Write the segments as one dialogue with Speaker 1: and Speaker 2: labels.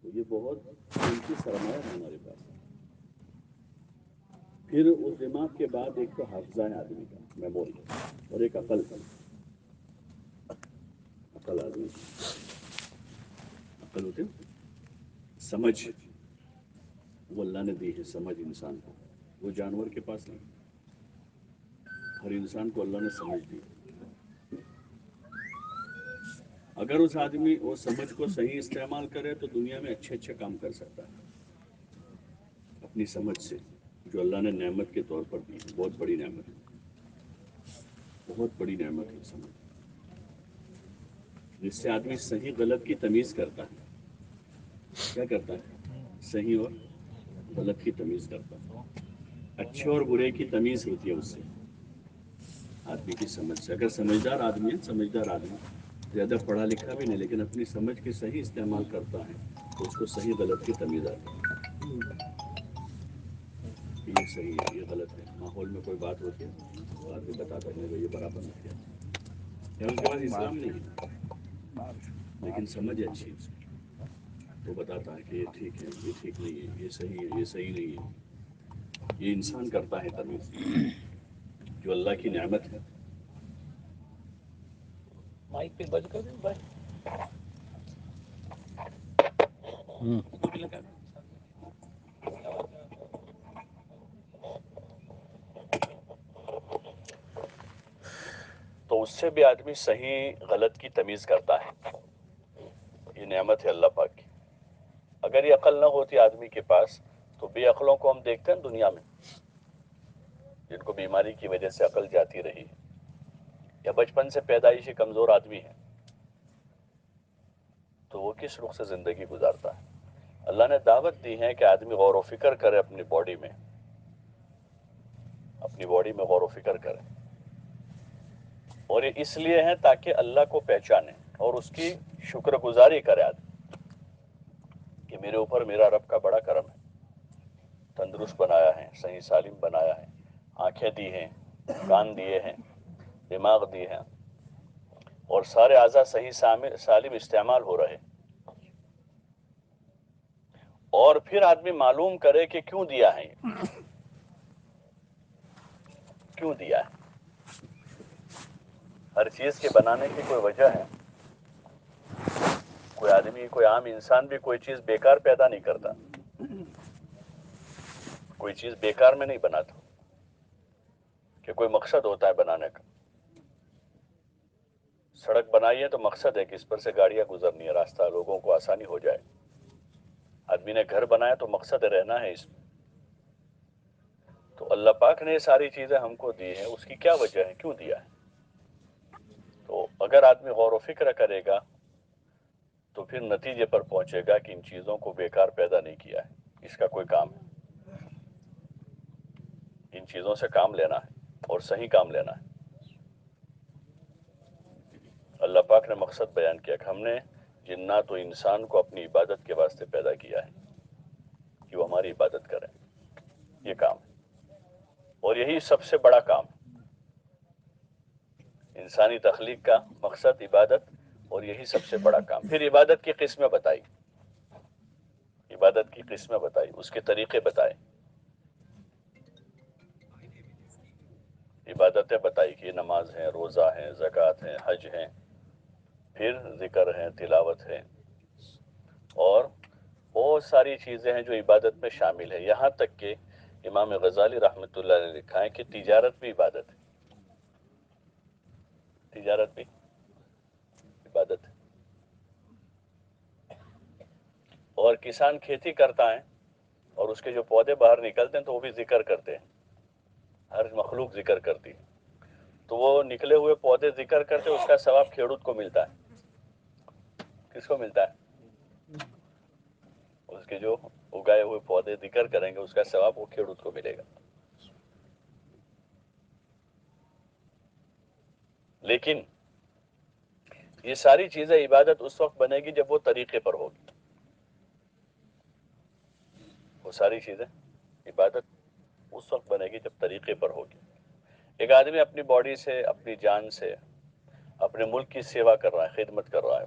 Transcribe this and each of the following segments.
Speaker 1: تو یہ بہت قیمتی سرمایہ ہے ہمارے پاس. پھر اس دماغ کے بعد ایک تو حافظہ ہے آدمی کا، میموری، اور ایک عقل. عقل آدمی عقل ہوتے سمجھ، وہ اللہ نے دی ہے سمجھ انسان کو، وہ جانور کے پاس نہیں. ہر انسان کو اللہ نے سمجھ دی. اگر اس آدمی وہ سمجھ کو صحیح استعمال کرے تو دنیا میں اچھے اچھے کام کر سکتا ہے اپنی سمجھ سے، جو اللہ نے نعمت کے طور پر دی ہے. بہت بڑی نعمت ہے، بہت بڑی نعمت ہے سمجھ، جس سے آدمی صحیح غلط کی تمیز کرتا ہے. کیا کرتا ہے؟ صحیح اور غلط کی تمیز کرتا ہے. اچھے اور برے کی تمیز ہوتی ہے اس سے، آدمی کی سمجھ سے. اگر سمجھدار آدمی ہے، سمجھدار آدمی زیادہ پڑھا لکھا بھی نہیں لیکن اپنی سمجھ کے صحیح استعمال کرتا ہے تو اس کو صحیح غلط کی تمیز آتی ہے. یہ صحیح ہے، یہ غلط ہے. ماحول میں کوئی بات ہوتی ہے تو آدمی بتاتا ہے کہ یہ برابر نہیں کیا. اس کے بعد اسلام نہیں ہے لیکن سمجھ اچھی اس کی، تو بتاتا ہے کہ یہ ٹھیک ہے، یہ ٹھیک نہیں ہے، یہ صحیح ہے، یہ صحیح نہیں ہے. یہ انسان کرتا ہے تمیز، جو اللہ کی نعمت ہے.
Speaker 2: مائک پہ بند کر دیں بھائی.
Speaker 1: تو اس سے بھی آدمی صحیح غلط کی تمیز کرتا ہے. یہ نعمت ہے اللہ پاک کی. اگر یہ عقل نہ ہوتی آدمی کے پاس تو بے عقلوں کو ہم دیکھتے ہیں دنیا میں، جن کو بیماری کی وجہ سے عقل جاتی رہی، یا بچپن سے پیدائشی کمزور آدمی ہے، تو وہ کس رخ سے زندگی گزارتا ہے. اللہ نے دعوت دی ہے کہ آدمی غور و فکر کرے اپنی باڈی میں، اپنی باڈی میں غور و فکر کرے. اور یہ اس لیے ہے تاکہ اللہ کو پہچانے اور اس کی شکر گزاری کرے آدمی کہ میرے اوپر میرا رب کا بڑا کرم ہے. تندرست بنایا ہے، صحیح سالم بنایا ہے، آنکھیں دی ہیں، کان دیے ہیں، دماغ دی ہیں، اور سارے اعضاء صحیح سالم استعمال ہو رہے. اور پھر آدمی معلوم کرے کہ کیوں دیا ہے، کیوں دیا ہے. ہر چیز کے بنانے کی کوئی وجہ ہے. کوئی آدمی، کوئی عام انسان بھی کوئی چیز بیکار پیدا نہیں کرتا، کوئی چیز بیکار میں نہیں بناتا، کہ کوئی مقصد ہوتا ہے بنانے کا. سڑک بنائی ہے تو مقصد ہے کہ اس پر سے گاڑیاں گزرنی ہے، راستہ لوگوں کو آسانی ہو جائے. آدمی نے گھر بنایا تو مقصد رہنا ہے اس میں. تو اللہ پاک نے یہ ساری چیزیں ہم کو دی ہیں، اس کی کیا وجہ ہے، کیوں دیا ہے. تو اگر آدمی غور و فکر کرے گا تو پھر نتیجے پر پہنچے گا کہ ان چیزوں کو بیکار پیدا نہیں کیا ہے، اس کا کوئی کام ہے. ان چیزوں سے کام لینا ہے اور صحیح کام لینا ہے. اللہ پاک نے مقصد بیان کیا کہ ہم نے جنات و انسان کو اپنی عبادت کے واسطے پیدا کیا ہے، کہ وہ ہماری عبادت کریں. یہ کام ہے اور یہی سب سے بڑا کام ہے. انسانی تخلیق کا مقصد عبادت، اور یہی سب سے بڑا کام. پھر عبادت کی قسمیں بتائی، عبادت کی قسمیں بتائی، اس کے طریقے بتائے، عبادتیں بتائی کہ نماز ہیں، روزہ ہیں، زکوٰۃ ہیں، حج ہیں، پھر ذکر ہے، تلاوت ہے، اور بہت ساری چیزیں ہیں جو عبادت میں شامل ہے. یہاں تک کہ امام غزالی رحمۃ اللہ نے لکھا ہے کہ تجارت بھی عبادت ہے. تجارت بھی عبادت ہے. اور کسان کھیتی کرتا ہے اور اس کے جو پودے باہر نکلتے ہیں تو وہ بھی ذکر کرتے ہیں. ہر مخلوق ذکر کرتی ہے تو وہ نکلے ہوئے پودے ذکر کرتے، اس کا ثواب کھیڑوت کو ملتا ہے. کس کو ملتا ہے؟ اس کے جو اگائے ہوئے پودے ذکر کریں گے اس کا ثواب وہ کھیڑوت کو ملے گا. لیکن یہ ساری چیزیں عبادت اس وقت بنے گی جب وہ طریقے پر ہوگی. وہ ساری چیزیں عبادت اس وقت بنے گی جب طریقے پر ہوگی. ایک آدمی اپنی باڈی سے، اپنی جان سے اپنے ملک کی سیوا کر رہا ہے، خدمت کر رہا ہے،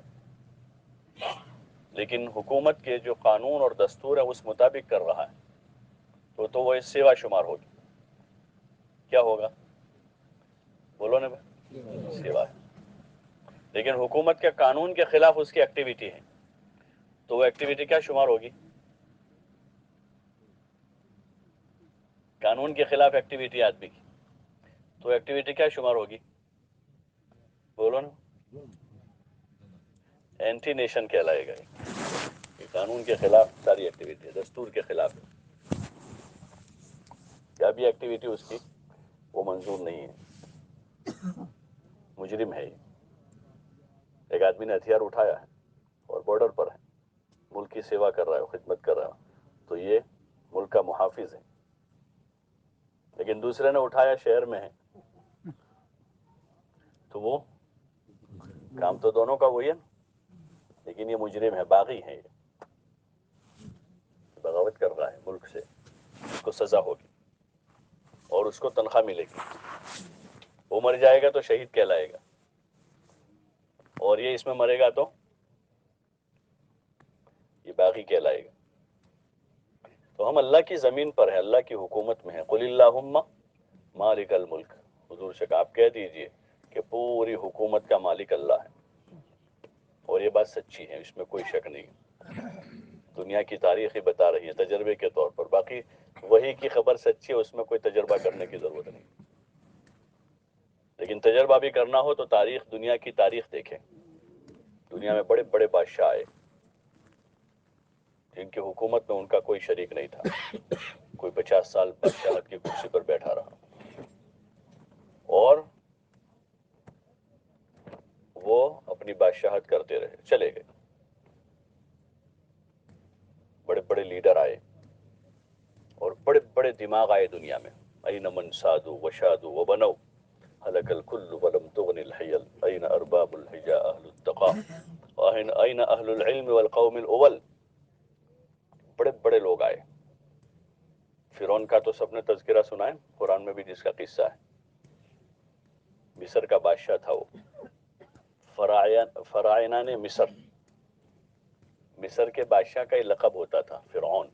Speaker 1: لیکن حکومت کے جو قانون اور دستور ہے اس مطابق کر رہا ہے تو وہ سیوا شمار ہوگی. کیا ہوگا؟ بولو نا بھائی، سیوا ہے. لیکن حکومت کے قانون کے خلاف اس کی ایکٹیویٹی ہے تو وہ ایکٹیویٹی کیا شمار ہوگی؟ قانون کے خلاف ایکٹیویٹی آدمی کی تو ایکٹیویٹی کیا شمار ہوگی؟ بولو نا. اینٹی نیشن کہلائے گا. یہ قانون کے خلاف ساری ایکٹیویٹی ہے، دستور کے خلاف ہے. کیا بھی ایکٹیویٹی اس کی وہ منظور نہیں ہے، مجرم ہے. یہ ایک آدمی نے ہتھیار اٹھایا ہے اور بارڈر پر ہے، ملک کی سیوا کر رہا ہے، خدمت کر رہا ہے، تو یہ ملک کا محافظ ہے. لیکن دوسرے نے اٹھایا شہر میں ہے تو وہ کام تو دونوں کا وہی ہے نا. لیکن یہ مجرم ہے، باغی ہے، یہ بغاوت کر رہا ہے ملک سے. اس کو سزا ہوگی اور اس کو تنخواہ ملے گی. وہ مر جائے گا تو شہید کہلائے گا اور یہ اس میں مرے گا تو یہ باغی کہلائے گا. تو ہم اللہ کی زمین پر ہیں، اللہ کی حکومت میں ہیں. قل اللہم مالک الملک. حضور سے آپ کہہ دیجئے کہ پوری حکومت کا مالک اللہ ہے. اور یہ بات سچی ہے، اس میں کوئی شک نہیں. دنیا کی تاریخ ہی بتا رہی ہے تجربے کے طور پر. باقی وہی کی خبر سچی ہے، اس میں کوئی تجربہ کرنے کی ضرورت نہیں. لیکن تجربہ بھی کرنا ہو تو تاریخ، دنیا کی تاریخ دیکھیں. دنیا میں بڑے بڑے بادشاہ آئے جن کی حکومت میں ان کا کوئی شریک نہیں تھا. کوئی 50 سال بادشاہت کی کرسی پر بیٹھا رہا اور وہ اپنی بادشاہت کرتے رہے، چلے گئے. بڑے بڑے لیڈر آئے اور بڑے بڑے دماغ آئے دنیا میں. این من سادو وشادو وبنو هلك الكل ولم تغن الحيل أين أرباب الحجاء أهل التقى أين أهل العلم والقوم الأول. بڑے بڑے لوگ آئے. فرعون کا تو سب نے تذکرہ سنا ہے قرآن میں بھی، جس کا قصہ ہے. مصر کا بادشاہ تھا وہ. فرعونان مصر کے بادشاہ کا یہ لقب ہوتا تھا فرعون.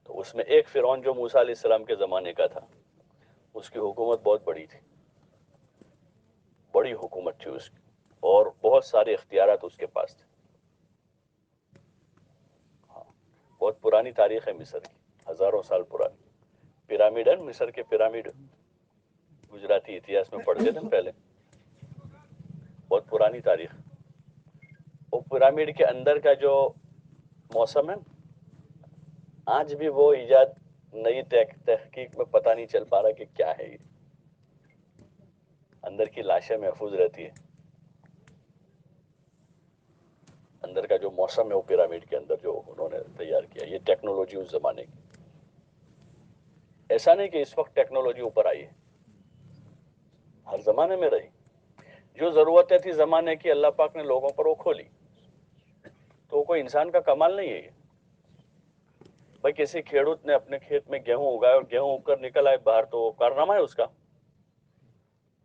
Speaker 1: تو اس میں ایک فرعون جو موسیٰ علیہ السلام کے زمانے کا تھا، اس کی حکومت بہت بڑی تھی، بڑی حکومت تھی اس کی اور بہت سارے اختیارات اس کے پاس تھے. ہاں، بہت پرانی تاریخ ہے مصر کی، ہزاروں سال پرانی. پیرامڈ ہے مصر کے، پیرامڈ گجراتی اتہاس میں پڑھتے تھے پہلے. بہت پرانی تاریخ. وہ پیرامڈ کے اندر کا جو موسم ہے آج بھی وہ ایجاد نئی تحقیق میں پتہ نہیں چل پا رہا کہ کیا ہے. یہ اندر کی لاشیں محفوظ رہتی ہے. اندر کا جو موسم ہے وہ پیرامڈ کے اندر جو انہوں نے تیار کیا، یہ ٹیکنالوجی اس زمانے کی. ایسا نہیں کہ اس وقت ٹیکنالوجی اوپر آئی ہے، ہر زمانے میں رہی. جو ضرورتیں تھی زمانے کی اللہ پاک نے لوگوں پر وہ کھولی. تو کوئی انسان کا کمال نہیں ہے یہ. بھائی کسی کھیڑوت نے اپنے کھیت میں گیہوں اگایا اور گیہوں اگ کر نکل آئے باہر تو وہ کارنامہ ہے اس کا،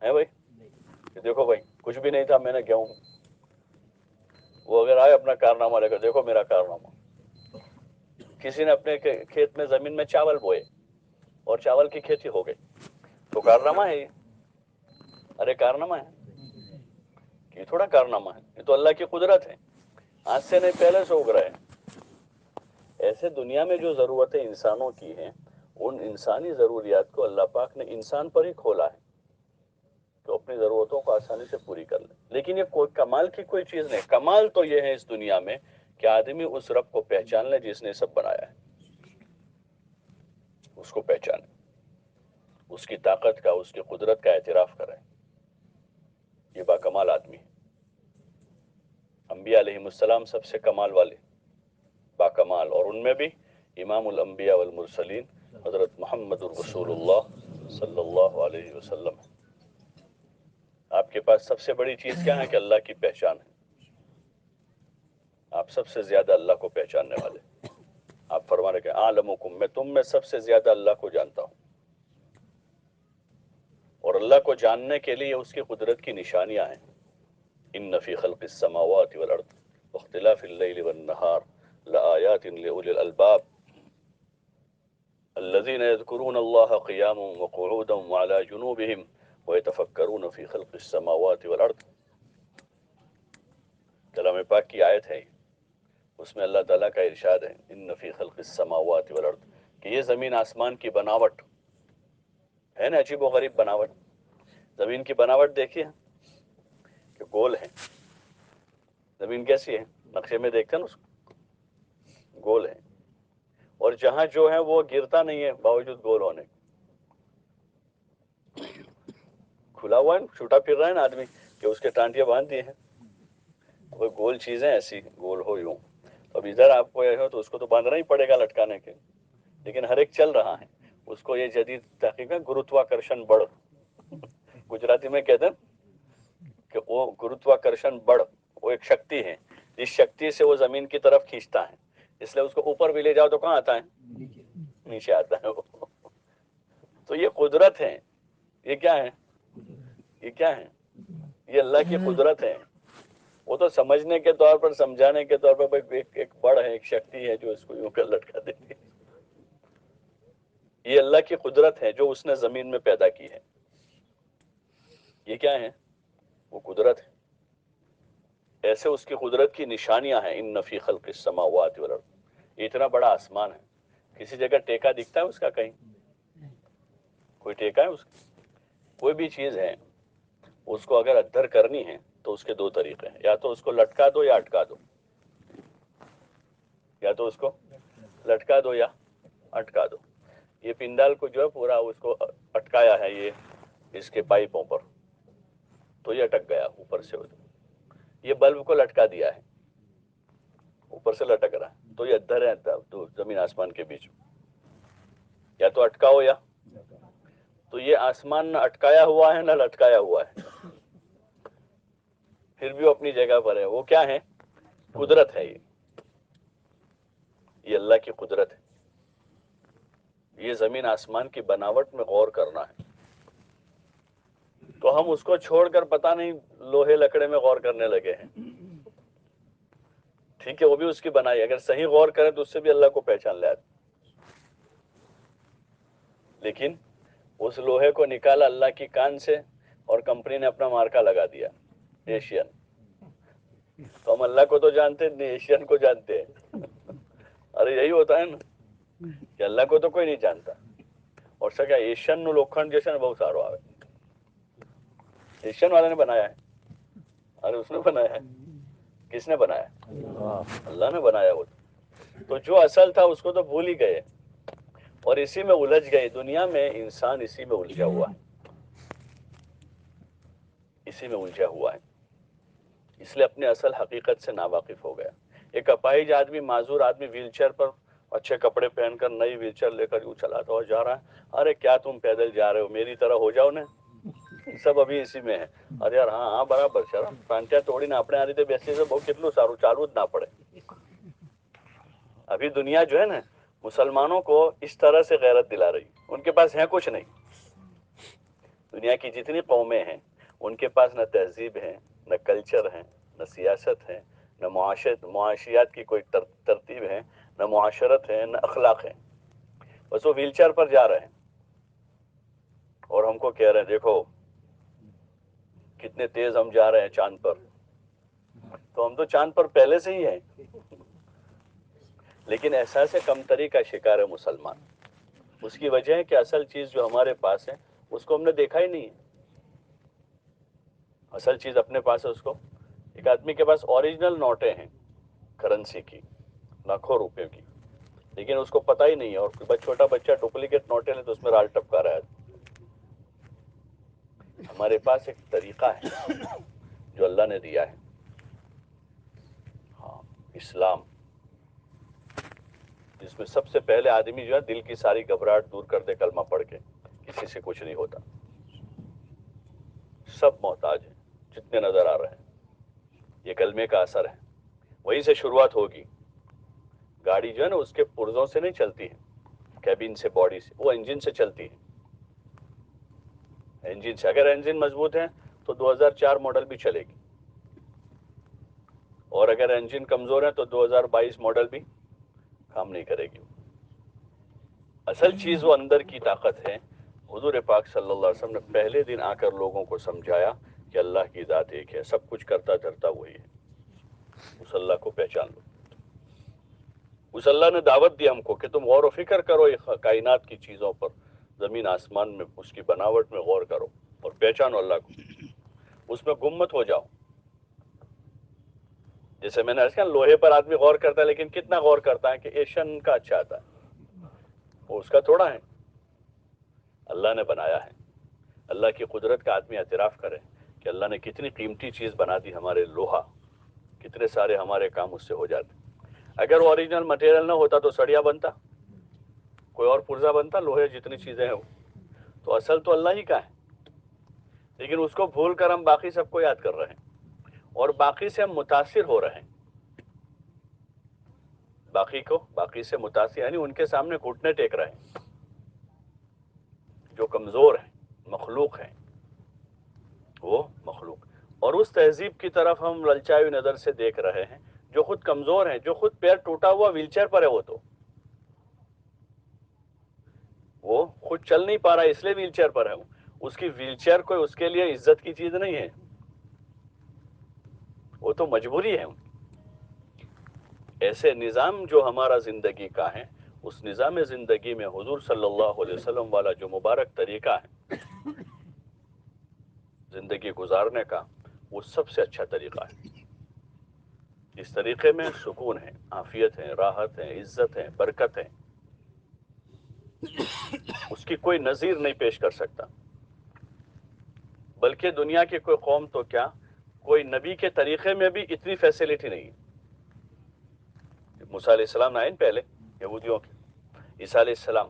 Speaker 1: ہے بھائی؟ کہ دیکھو بھائی کچھ بھی نہیں تھا، میں نے گیہوں، وہ اگر آئے اپنا کارنامہ لے کر، دیکھو میرا کارنامہ. کسی نے اپنے کھیت میں زمین میں چاول بوئے اور چاول کی کھیتی ہو گئی تو کارنامہ ہے یہ. ارے کارنامہ ہے یہ، تھوڑا کارنامہ ہے، یہ تو اللہ کی قدرت ہے. آج سے نہیں، پہلے سے اگ رہے ہیں. ایسے دنیا میں جو ضرورتیں انسانوں کی ہیں، ان انسانی ضروریات کو اللہ پاک نے انسان پر ہی کھولا ہے تو اپنی ضرورتوں کو آسانی سے پوری کر لیں. لیکن یہ کوئی کمال کی کوئی چیز نہیں. کمال تو یہ ہے اس دنیا میں کہ آدمی اس رب کو پہچان لے جس نے سب بنایا ہے. اس کو پہچانے، اس کی طاقت کا، اس کی قدرت کا اعتراف کریں. یہ با کمال آدمی ہے. انبیاء علیہ السلام سب سے کمال والے، با کمال، اور ان میں بھی امام الانبیاء والمرسلین حضرت محمد الرسول اللہ صلی اللہ علیہ وسلم. آپ کے پاس سب سے بڑی چیز کیا ہے؟ کہ اللہ کی پہچان ہے. آپ سب سے زیادہ اللہ کو پہچاننے والے. آپ فرما رہے کہ اعلمکم، میں تم میں سب سے زیادہ اللہ کو جانتا ہوں. اور اللہ کو جاننے کے لیے اس کی قدرت کی نشانیاں ہیں. ان فی خلق السماوات والارض اختلاف الليل والنهار لآيات لأولي الألباب الذين يذكرون الله قياما وقعودا وعلى جنوبهم ويتفكرون في خلق السماوات والأرض. کلام پاک کی آیت ہے، اس میں اللہ تعالیٰ کا ارشاد ہے ان فی خلق السماوات والارض، کہ یہ زمین آسمان کی بناوٹ ہے نا، عجیب و غریب بناوٹ. زمین کی بناوٹ دیکھیے کہ گول ہے. زمین کیسی ہے؟ نقشے میں دیکھتے ہیں نا اس کو، گول ہے. اور جہاں جو ہے وہ گرتا نہیں ہے باوجود گول ہونے. کھلا ہوا ہے، چھوٹا پھر رہا ہے نا آدمی کہ اس کے ٹانٹیاں باندھ دیے ہیں. وہ گول چیزیں ایسی گول ہو یوں. اب ادھر آپ کو یہ ہو تو اس کو تو باندھنا ہی پڑے گا لٹکانے کے، لیکن ہر ایک چل رہا ہے. اس کو یہ جدید تحقیق ہے گروتواکرشن بڑ، گجراتی میں کہتے ہیں کہ وہ گروتواکرشن بڑ، وہ ایک شکتی ہے، اس شکتی سے وہ زمین کی طرف کھینچتا ہے. اس لیے اس کو اوپر بھی لے جاؤ تو کہاں آتا ہے؟ نیچے آتا ہے وہ. تو یہ قدرت ہے. یہ کیا ہے؟ یہ کیا ہے؟ یہ اللہ کی قدرت ہے. وہ تو سمجھنے کے طور پر، سمجھانے کے طور پر ایک بڑ ہے، ایک شکتی ہے جو اس کو یوں کر لٹکا دیتی ہے. یہ اللہ کی قدرت ہے جو اس نے زمین میں پیدا کی ہے. یہ کیا ہے؟ وہ قدرت ہے. ایسے اس کی قدرت کی نشانیاں ہیں. ان فی خلق السماوات والارض. یہ اتنا بڑا آسمان ہے، کسی جگہ ٹیکا دکھتا ہے اس کا؟ کہیں کوئی ٹیکا ہے اس کا؟ کوئی بھی چیز ہے اس کو اگر ادھر کرنی ہے تو اس کے دو طریقے ہیں، یا تو اس کو لٹکا دو یا اٹکا دو. یا تو اس کو لٹکا دو یا اٹکا دو. یہ پنڈال کو جو ہے پورا اس کو اٹکایا ہے یہ اس کے پائپوں پر، تو یہ اٹک گیا اوپر سے. یہ بلب کو لٹکا دیا ہے، اوپر سے لٹک رہا ہے، تو یہ ادھر ہے تو زمین آسمان کے بیچ میں. یا تو اٹکاؤ یا. تو یہ آسمان نہ اٹکایا ہوا ہے نہ لٹکایا ہوا ہے، پھر بھی وہ اپنی جگہ پر ہے. وہ کیا ہے؟ قدرت ہے. یہ اللہ کی قدرت ہے. یہ زمین آسمان کی بناوٹ میں غور کرنا ہے. تو ہم اس کو چھوڑ کر پتہ نہیں لوہے لکڑے میں غور کرنے لگے ہیں. ٹھیک ہے، وہ بھی اس کی بنائی. اگر صحیح غور کریں تو اس سے بھی اللہ کو پہچان لے آتے. لیکن اس لوہے کو نکالا اللہ کی کان سے اور کمپنی نے اپنا مارکا لگا دیا، ایشین. تو ہم اللہ کو تو جانتے نہیں، ایشین کو جانتے ہیں. ارے یہی ہوتا ہے نا کہ اللہ کو تو کوئی نہیں جانتا. اور سکا ایشین نو لوکھنڈ جیسے نا بہت سارو آوے. ایشین والے نے بنایا ہے. ارے اس نے بنایا ہے. کس نے بنایا؟ اللہ نے بنایا. وہ تو جو اصل تھا اس کو تو بھول ہی گئے اور اسی میں الجھ گئے. دنیا میں انسان اسی میں الجھا ہوا ہے، اسی میں الجھا ہوا ہے. اس لیے اپنے اصل حقیقت سے ناواقف ہو گیا. ایک اپاہج آدمی، معذور آدمی ویل چیئر پر اچھے کپڑے پہن کر نئی ویل چیئر لے کر یوں چلاتا ہوا جا رہا ہے. ارے کیا تم پیدل جا رہے ہو، میری طرح ہو جاؤ نا. سب ابھی اسی میں ہے. ارے یار ہاں ہاں برابر شرم پانچیا توڑی نے اپنے آ رہی بیسی سے بہت کتنا ساروں چالو نہ پڑے. ابھی دنیا جو ہے نا مسلمانوں کو اس طرح سے غیرت دلا رہی. ان کے پاس ہے کچھ نہیں. دنیا کی جتنی قومیں ہیں ان کے پاس نہ تہذیب ہے، نہ کلچر ہے، نہ سیاست ہے، نہ معاشیات کی کوئی ترتیب ہے، نہ معاشرت ہے، نہ اخلاق ہے. بس وہ ویل چیئر پر جا رہے ہیں اور ہم کو کہہ رہے ہیں دیکھو کتنے تیز ہم جا رہے ہیں چاند پر. تو ہم تو چاند پر پہلے سے ہی ہیں. لیکن احساس کمتری کا شکار ہے مسلمان. اس کی وجہ ہے کہ اصل چیز جو ہمارے پاس ہے اس کو ہم نے دیکھا ہی نہیں ہے. اصل چیز اپنے پاس ہے. اس کو ایک آدمی کے پاس اوریجنل نوٹیں ہیں کرنسی کی، لاکھوں روپے کی، لیکن اس کو پتہ ہی نہیں ہے. اور چھوٹا بچہ ڈپلیکیٹ نوٹیں لے تو اس میں رال ٹپکا رہا ہے. ہمارے پاس ایک طریقہ ہے جو اللہ نے دیا ہے. ہاں، اسلام، جس میں سب سے پہلے آدمی جو ہے دل کی ساری گھبراہٹ دور کر دے کلمہ پڑھ کے. کسی سے کچھ نہیں ہوتا، سب محتاج ہیں جتنے نظر آ رہے ہیں. یہ کلمے کا اثر ہے. وہیں سے شروعات ہوگی. گاڑی جو ہے نا اس کے پرزوں سے نہیں چلتی ہے، کیبن سے، باڈی سے. وہ انجن سے چلتی ہے. انجن سے اگر انجن مضبوط ہے تو 2004 ماڈل بھی چلے گی. اور اگر انجن کمزور ہے تو 2022 ماڈل بھی کام نہیں کرے گی. اصل چیز وہ اندر کی طاقت ہے. حضور پاک صلی اللہ علیہ وسلم نے پہلے دن آ کر لوگوں کو سمجھایا کہ اللہ کی ذات ایک ہے, سب کچھ کرتا دھرتا وہی ہے. اس اللہ کو پہچان لو. اس اللہ نے دعوت دی ہم کو کہ تم غور و فکر کرو کائنات کی چیزوں پر, زمین آسمان میں اس کی بناوٹ میں غور کرو اور پہچانو اللہ کو, اس میں گم مت ہو جاؤ. جیسے میں نے عرض کیا لوہے پر آدمی غور کرتا ہے, لیکن کتنا غور کرتا ہے کہ ایشین کا اچھا آتا ہے, وہ اس کا تھوڑا ہے, اللہ نے بنایا ہے. اللہ کی قدرت کا آدمی اعتراف کرے کہ اللہ نے کتنی قیمتی چیز بنا دی ہمارے لوہا, کتنے سارے ہمارے کام اس سے ہو جاتے. اگر وہ اوریجنل مٹیریل نہ ہوتا تو سڑیا بنتا, کوئی اور پرزا بنتا, لوہے جتنی چیزیں ہیں وہ تو اصل تو اللہ ہی کا ہے. لیکن اس کو بھول کر ہم باقی سب کو یاد کر رہے ہیں اور باقی سے ہم متاثر ہو رہے ہیں. باقی سے متاثر یعنی ان کے سامنے گھٹنے ٹیک رہے ہیں جو کمزور ہیں, مخلوق ہیں, وہ مخلوق. اور اس تہذیب کی طرف ہم للچائی ہوئی نظر سے دیکھ رہے ہیں جو خود کمزور ہیں, جو خود پیر ٹوٹا ہوا ویل چیئر پر ہے, وہ خود چل نہیں پا رہا اس لیے ویل چیئر پر ہے. اس کی ویل چیئر کوئی اس کے لیے عزت کی چیز نہیں ہے, وہ تو مجبوری ہے. ایسے نظام جو ہمارا زندگی کا ہے, اس نظام زندگی میں حضور صلی اللہ علیہ وسلم والا جو مبارک طریقہ ہے زندگی گزارنے کا, وہ سب سے اچھا طریقہ ہے. اس طریقے میں سکون ہے, عافیت ہے, راحت ہے, عزت ہے, برکت ہے, اس کی کوئی نظیر نہیں پیش کر سکتا. بلکہ دنیا کی کوئی قوم تو کیا, کوئی نبی کے طریقے میں بھی اتنی فیسلٹی نہیں. موسیٰ علیہ السلام آئے پہلے یہودیوں کے, عیسیٰ علیہ السلام,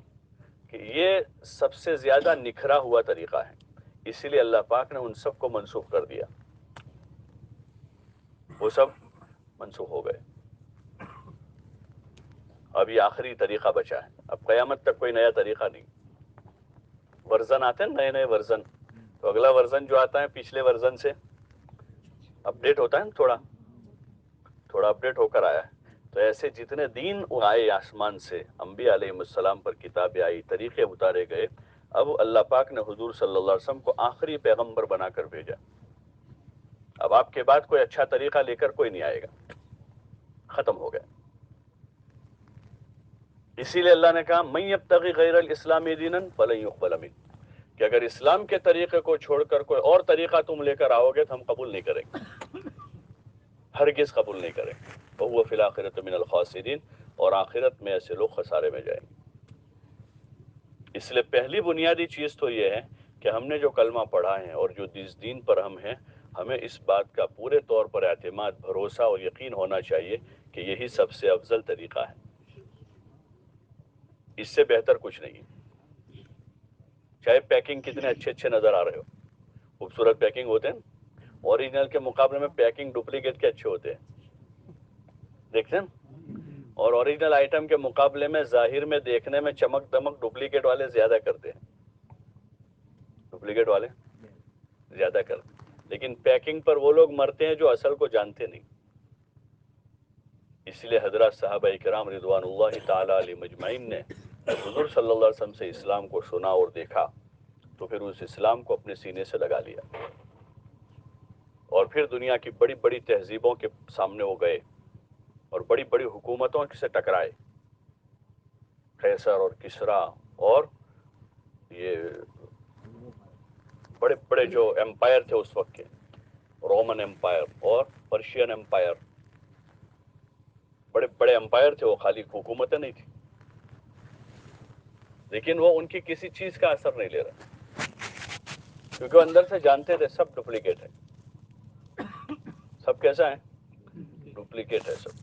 Speaker 1: کہ یہ سب سے زیادہ نکھرا ہوا طریقہ ہے, اسی لیے اللہ پاک نے ان سب کو منسوخ کر دیا, وہ سب منسوخ ہو گئے. اب یہ آخری طریقہ بچا ہے, اب قیامت تک کوئی نیا طریقہ نہیں. ورژن آتے ہیں نئے نئے ورژن, تو اگلا ورژن جو آتا ہے پچھلے ورژن سے اپڈیٹ ہوتا ہے نا, تھوڑا اپڈیٹ ہو کر آیا ہے. تو ایسے جتنے دین آئے آسمان سے, انبیاء علیہ السلام پر کتابیں آئی, طریقے اتارے گئے, اب اللہ پاک نے حضور صلی اللہ علیہ وسلم کو آخری پیغمبر بنا کر بھیجا. اب آپ کے بعد کوئی اچھا طریقہ لے کر کوئی نہیں آئے گا, ختم ہو گیا. اسی لیے اللہ نے کہا من یبتغی غیر الاسلام دینا فلن یقبل منہ, کہ اگر اسلام کے طریقے کو چھوڑ کر کوئی اور طریقہ تم لے کر آؤ گے تو ہم قبول نہیں کریں گے, ہرگز قبول نہیں کریں گے. وہو فی الآخرۃ من الخاسرین, اور آخرت میں ایسے لوگ خسارے میں جائیں گے. اس لیے پہلی بنیادی چیز تو یہ ہے کہ ہم نے جو کلمہ پڑھا ہے اور جو جس دین پر ہم ہیں, ہمیں اس بات کا پورے طور پر اعتماد, بھروسہ اور یقین ہونا چاہیے کہ یہی سب سے افضل طریقہ ہے, اس سے بہتر کچھ نہیں. چاہے پیکنگ کتنے اچھے اچھے نظر آ رہے ہو, خوبصورت پیکنگ ہوتے ہیں, اوریجنل کے مقابلے میں پیکنگ ڈپلیکیٹ کے اچھے ہوتے ہیں, دیکھتے ہیں. اور اوریجنل آئٹم کے مقابلے میں ظاہر میں دیکھنے میں چمک دمک ڈپلیکیٹ والے زیادہ کرتے ہیں, ڈپلیکیٹ والے زیادہ کرتے ہیں. لیکن پیکنگ پر وہ لوگ مرتے ہیں جو اصل کو جانتے نہیں. اس لیے حضرات صحابہ کرام رضوان اللہ تعالی علیہ مجمعین نے حضور صلی اللہ علیہ وسلم سے اسلام کو سنا اور دیکھا, تو پھر اس اسلام کو اپنے سینے سے لگا لیا, اور پھر دنیا کی بڑی بڑی تہذیبوں کے سامنے وہ گئے اور بڑی بڑی حکومتوں سے ٹکرائے, قیصر اور کسرا اور یہ بڑے بڑے جو امپائر تھے اس وقت کے, رومن امپائر اور پرشین امپائر, بڑے بڑے امپائر تھے وہ, خالی حکومتیں نہیں تھی. لیکن وہ ان کی کسی چیز کا اثر نہیں لے رہا, کیونکہ وہ اندر سے جانتے تھے سب ڈپلیکیٹ ہے, سب کیسا ہے, ڈپلیکیٹ ہے سب.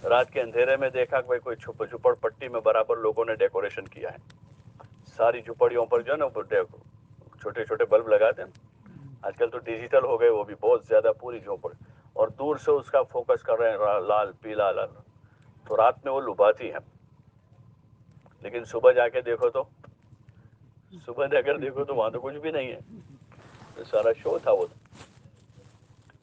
Speaker 1: رات کے اندھیرے میں دیکھا کہ کوئی جھپڑ پٹی میں برابر لوگوں نے ڈیکوریشن کیا ہے, ساری جھپڑیوں پر جو ہے نا چھوٹے چھوٹے بلب لگاتے ہیں, آج کل تو ڈیجیٹل ہو گئے وہ بھی بہت زیادہ, پوری جھوپڑ, اور دور سے اس کا فوکس کر رہے ہیں لال پیلا لال, تو رات میں وہ لبھاتی ہیں. لیکن صبح جا کے دیکھو تو, صبح جا کر دیکھو تو وہاں تو کچھ بھی نہیں ہے, تو سارا شو تھا وہ.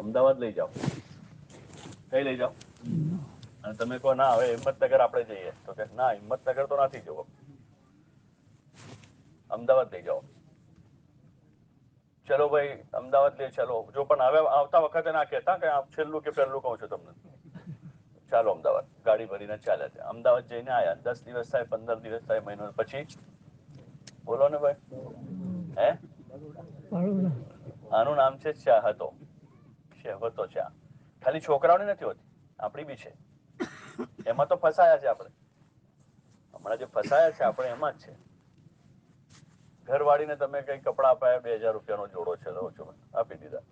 Speaker 1: અમદાવાદ લઈ જાઓ. કઈ લઈ જાઓ? અને તમે કહો ના હવે હિંમતનગર આપણે જઈએ, તો કે ના હિંમતનગર તો નથી જવું, અમદાવાદ લઈ જાઓ. ચલો ભાઈ અમદાવાદ લઈ ચાલો. જો પણ હવે આવતા વખતે ના કહેતા કે આ છેલ્લું કે પહેલું કહું છું તમને. ચાલો અમદાવાદ. ગાડી ભરીને ચાલ્યા છે. અમદાવાદ જઈને આયા, 10 દિવસ થાય, 15 દિવસ થાય, મહિનો પછી બોલો ને ભાઈ. હે? આનું નામ છે ચાહતો, શહેવતો. ચા ખાલી છોકરાઓની નથી હોતી, આપણી બી છે. એમાં તો ફસાયા છે આપણે. હમણાં જે ફસાયા છે આપણે એમાં જ છે. ઘરવાળીને તમે કઈ કપડા અપાયા, 2000 રૂપિયાનો જોડો છે, લો છો, આપી દીધા.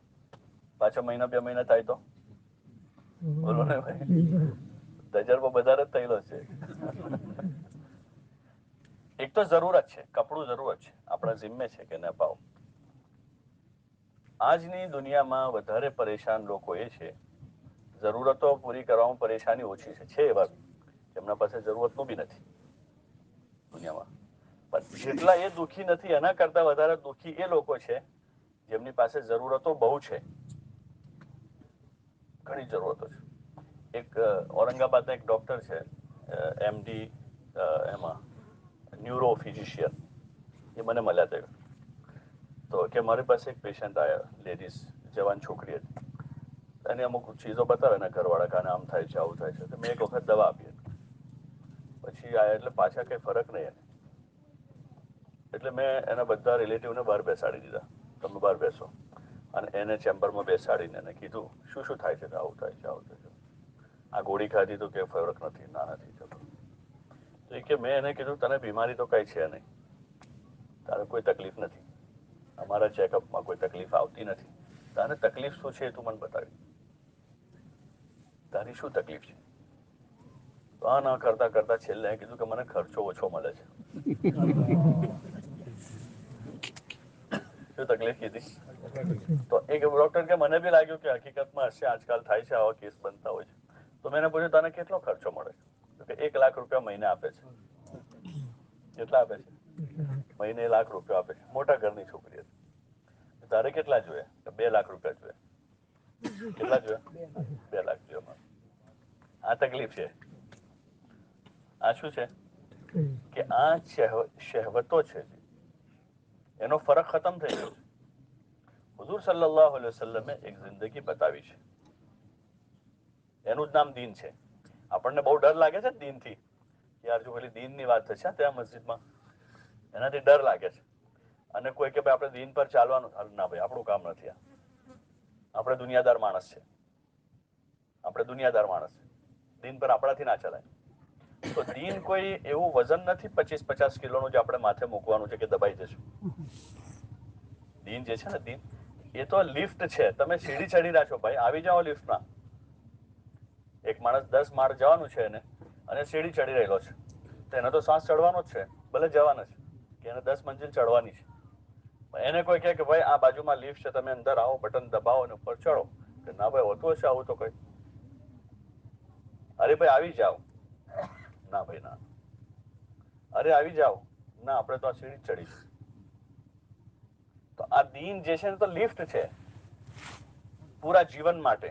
Speaker 1: પાછા મહિના 2 મહિના થાય તો બોલો ને ભાઈ, તજરબો વધારે જ થયેલો છે. એક તો જરૂરત છે, કપડું જરૂરત છે, આપણા જિમ્મે છે કે ન અપાવો. આજની દુનિયામાં વધારે પરેશાન લોકો એ છે, જરૂરતો પૂરી કરવામાં પરેશાની ઓછી છે એવા જેમના પાસે જરૂરતનું બી નથી દુનિયામાં. પણ જેટલા એ દુઃખી નથી, એના કરતા વધારે દુઃખી એ લોકો છે જેમની પાસે જરૂરતો બહુ છે, ઘણી જરૂરતો છે. એક ઔરંગાબાદના એક ડોક્ટર છે, એમડી, એમાં ન્યુરો ફિઝિશિયન, એ મને મળ્યા હતા. તો કે મારી પાસે એક પેશન્ટ આવ્યા, લેડીઝ, જવાન છોકરી હતી. એને અમુક ચીજો બતાવે ને ઘરવાળા કાને આમ થાય છે, આવું થાય છે. તો મેં એક વખત દવા આપી હતી. પછી આયા એટલે પાછા કઈ ફરક નહીં એને. એટલે મેં એના બધા રિલેટિવને બહાર બેસાડી દીધા, તમે બહાર બેસો. અને એને ચેમ્બરમાં બેસાડીને એને કીધું શું શું થાય છે? આવું થાય છે, આવું થાય છે. આ ગોળી ખાધી તો કે ફરક નથી, ના નથી થતો. તો એ કે મેં એને કીધું તને બીમારી તો કઈ છે નહીં, તારે કોઈ તકલીફ નથી, અમારા ચેકઅપમાં કોઈ તકલીફ આવતી નથી. તારે તકલીફ શું છે એ તું મને બતાવી, તારી શું તકલીફ છે? તો આ ના કરતા કરતા છેલ્લે કીધું કે મને ખર્ચો ઓછો મળે છે. શું તકલીફ કીધી? તો એક ડોક્ટર કે મને બી લાગ્યું કે હકીકતમાં હશે, આજકાલ થાય છે આવા કેસ બનતા હોય છે. તો મેં એને પૂછ્યું તને કેટલો ખર્ચો મળે છે? તો કે 1 લાખ રૂપિયા મહિને આપે છે. કેટલા આપે છે? મહિને 1 લાખ રૂપિયા આપે છે. મોટા ઘરની છોકરી હતી. તારે કેટલા જોઈએ? 2 લાખ રૂપિયા જોઈએ. કેટલા જોઈએ? 2 લાખ જોઈએ. આ તકલીફ છે. આ શું છે કે આ શહેવતો છે, એનો ફરક ખતમ થઈ ગયો છે. હુઝુર સલ્લલ્લાહુ અલૈહિ વસલ્લમે એક જિંદગી બતાવી છે, એનું જ નામ દીન છે. આપણને બહુ ડર લાગે છે દીનથી, યાર જો પેલી દીનની વાત થશે ત્યાં મસ્જિદમાં, એનાથી ડર લાગે છે. અને કોઈ કે ભાઈ આપણે દીન પર ચાલવાનું, ના ભાઈ આપણું કામ નથી આ, આપણે દુનિયાદાર માણસ છે, આપણે દુનિયાદાર માણસ છે, દીન પર આપણાથી ના ચલાય. તો દીન કોઈ એવું વજન નથી 25-50 કિલોનું જે આપણે માથે મૂકવાનું છે કે દબાઈ જશું. દીન જે છે ને દીન, એ તો લિફ્ટ છે. તમે સીડી ચડી રહ્યા છો ભાઈ, આવી જાઓ લિફ્ટમાં. એક માણસ 10 માળ જવાનું છે એને, અને સીડી ચડી રહેલો છે, તો એને તો શ્વાસ ચડવાનો જ છે, ભલે જવાનો છે કે એને 10 મંજિલ ચડવાની છે. એને કોઈ કહે કે ભાઈ આ બાજુમાં લિફ્ટ છે, તમે અંદર આવો, બટન દબાવો અને ઉપર ચડો, કે ના ભાઈ હોતું હશે આવું તો કઈ? અરે ભાઈ આવી જાઓ, ના ભાઈ ના. અરે આવી જાઓ, ના આપણે તો આ સીડી ચડીશું. તો આ દીન જે છે ને તો લિફ્ટ છે પૂરા જીવન માટે.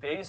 Speaker 1: 23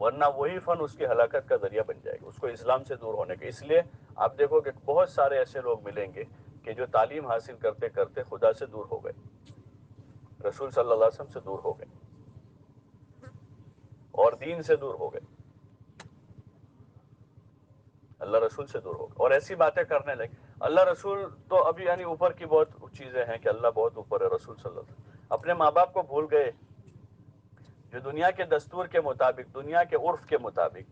Speaker 1: ورنہ وہی فن اس کی ہلاکت کا ذریعہ بن جائے گا، اس کو اسلام سے دور ہونے کا۔ اس لیے آپ دیکھو کہ بہت سارے ایسے لوگ ملیں گے کہ جو تعلیم حاصل کرتے کرتے خدا سے دور ہو گئے، رسول صلی اللہ علیہ وسلم سے دور ہو گئے اور دین سے دور ہو گئے، اللہ رسول سے دور ہو گئے اور ایسی باتیں کرنے لگے۔ اللہ رسول تو ابھی یعنی اوپر کی بہت چیزیں ہیں کہ اللہ بہت اوپر ہے، رسول صلی اللہ علیہ وسلم اپنے ماں باپ کو بھول گئے، جو دنیا کے دستور کے مطابق، دنیا کے عرف کے مطابق،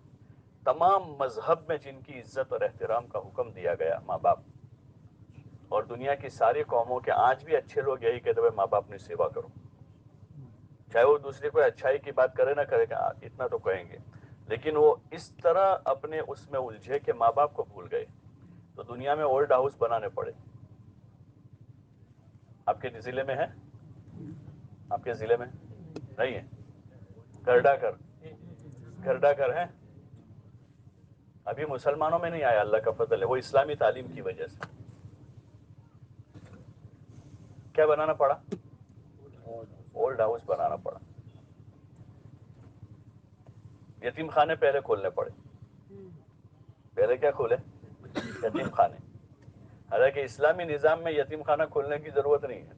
Speaker 1: تمام مذہب میں جن کی عزت اور احترام کا حکم دیا گیا ماں باپ، اور دنیا کی ساری قوموں کے آج بھی اچھے لوگ یہی کہتے ہیں ماں باپ نے سیوا کرو، چاہے وہ دوسری کوئی اچھائی کی بات کرے نہ کرے، کہ اتنا تو کہیں گے، لیکن وہ اس طرح اپنے اس میں الجھے کہ ماں باپ کو بھول گئے، تو دنیا میں اولڈ ہاؤس بنانے پڑے۔ آپ کے ضلع میں ہے؟ آپ کے ضلع میں نہیں ہے؟ گھرڈا کر، گھرڈا کر ہے، ابھی مسلمانوں میں نہیں آیا، اللہ کا فضل ہے، وہ اسلامی تعلیم کی وجہ سے۔ کیا بنانا پڑا؟ اولڈ ہاؤس بنانا پڑا۔ یتیم خانے پہلے کھولنے پڑے، پہلے کیا کھولے؟ یتیم خانے۔ حالانکہ اسلامی نظام میں یتیم خانہ کھولنے کی ضرورت نہیں ہے،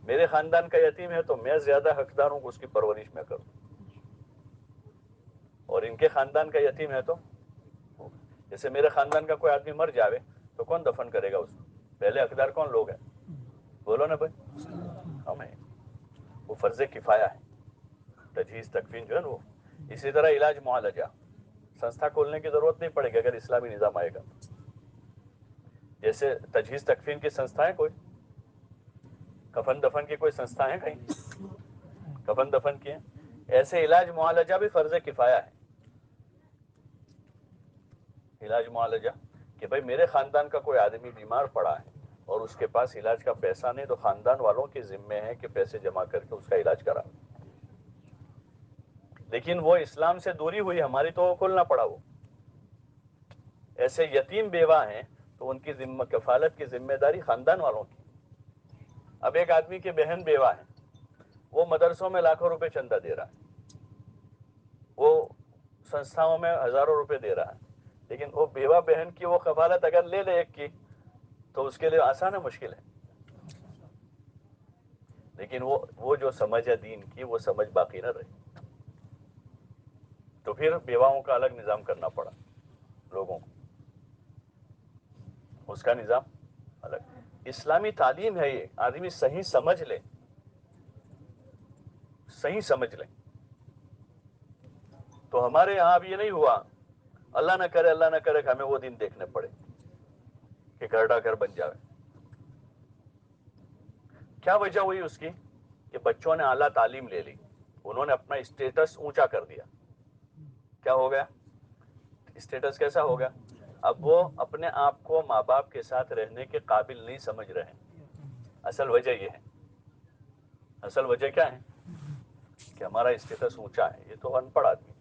Speaker 1: میرے خاندان کا یتیم ہے تو میں زیادہ حقدار ہوں کہ اس کی پرورش میں کروں، اور ان کے خاندان کا یتیم ہے تو جیسے میرے خاندان کا کوئی آدمی مر جاوے تو کون دفن کرے گا اس کو؟ پہلے حقدار کون لوگ ہیں؟ بولو نا بھائی، ہم ہیں۔ وہ فرض کفایہ ہے، تجہیز تکفین جو ہے نا وہ۔ اسی طرح علاج معالجہ، سنستھا کھولنے کی ضرورت نہیں پڑے گی اگر اسلامی نظام آئے گا۔ جیسے تجہیز تکفین کی سنستھا ہے کوئی، کفن دفن کی کوئی سنستھا ہے کہیں؟ کفن دفن کی ہے، ایسے علاج معالجہ بھی فرض کفایہ ہے۔ علاج معالجہ کہ بھائی میرے خاندان کا کوئی آدمی بیمار پڑا ہے اور اس کے پاس علاج کا پیسہ نہیں، تو خاندان والوں کے ذمے ہے کہ پیسے جمع کر کے اس کا علاج کرا، لیکن وہ اسلام سے دوری ہوئی ہماری تو کھولنا پڑا وہ۔ ایسے یتیم بیوہ ہیں تو ان کی ذمہ کفالت کی ذمہ داری خاندان والوں کی۔ اب ایک آدمی کی بہن بیوہ ہے، وہ مدرسوں میں لاکھوں روپے چندہ دے رہا ہے، وہ سنستھاؤں میں ہزاروں روپے دے رہا ہے، لیکن وہ بیوہ بہن کی وہ کفالت اگر لے لے ایک کی تو اس کے لیے آسان ہے مشکل ہے؟ لیکن وہ جو سمجھ ہے دین کی، وہ سمجھ باقی نہ رہی، تو پھر بیواؤں کا الگ نظام کرنا پڑا لوگوں کو، اس کا نظام الگ۔ اسلامی تعلیم ہے یہ، آدمی صحیح سمجھ لے، صحیح سمجھ لے تو ہمارے یہاں اب یہ نہیں ہوا، اللہ نہ کرے، اللہ نہ کرے کہ ہمیں وہ دن دیکھنے پڑے کہ گھرڈا گھر بن جاوے۔ کیا وجہ ہوئی اس کی؟ کہ بچوں نے اعلیٰ تعلیم لے لی، انہوں نے اپنا اسٹیٹس اونچا کر دیا۔ کیا ہو گیا؟ اسٹیٹس کیسا ہو گیا؟ اب وہ اپنے آپ کو ماں باپ کے ساتھ رہنے کے قابل نہیں سمجھ رہے ہیں۔ اصل وجہ یہ ہے، اصل وجہ کیا ہے؟ کہ ہمارا اسٹیٹس اونچا ہے، یہ تو ان پڑھ آدمی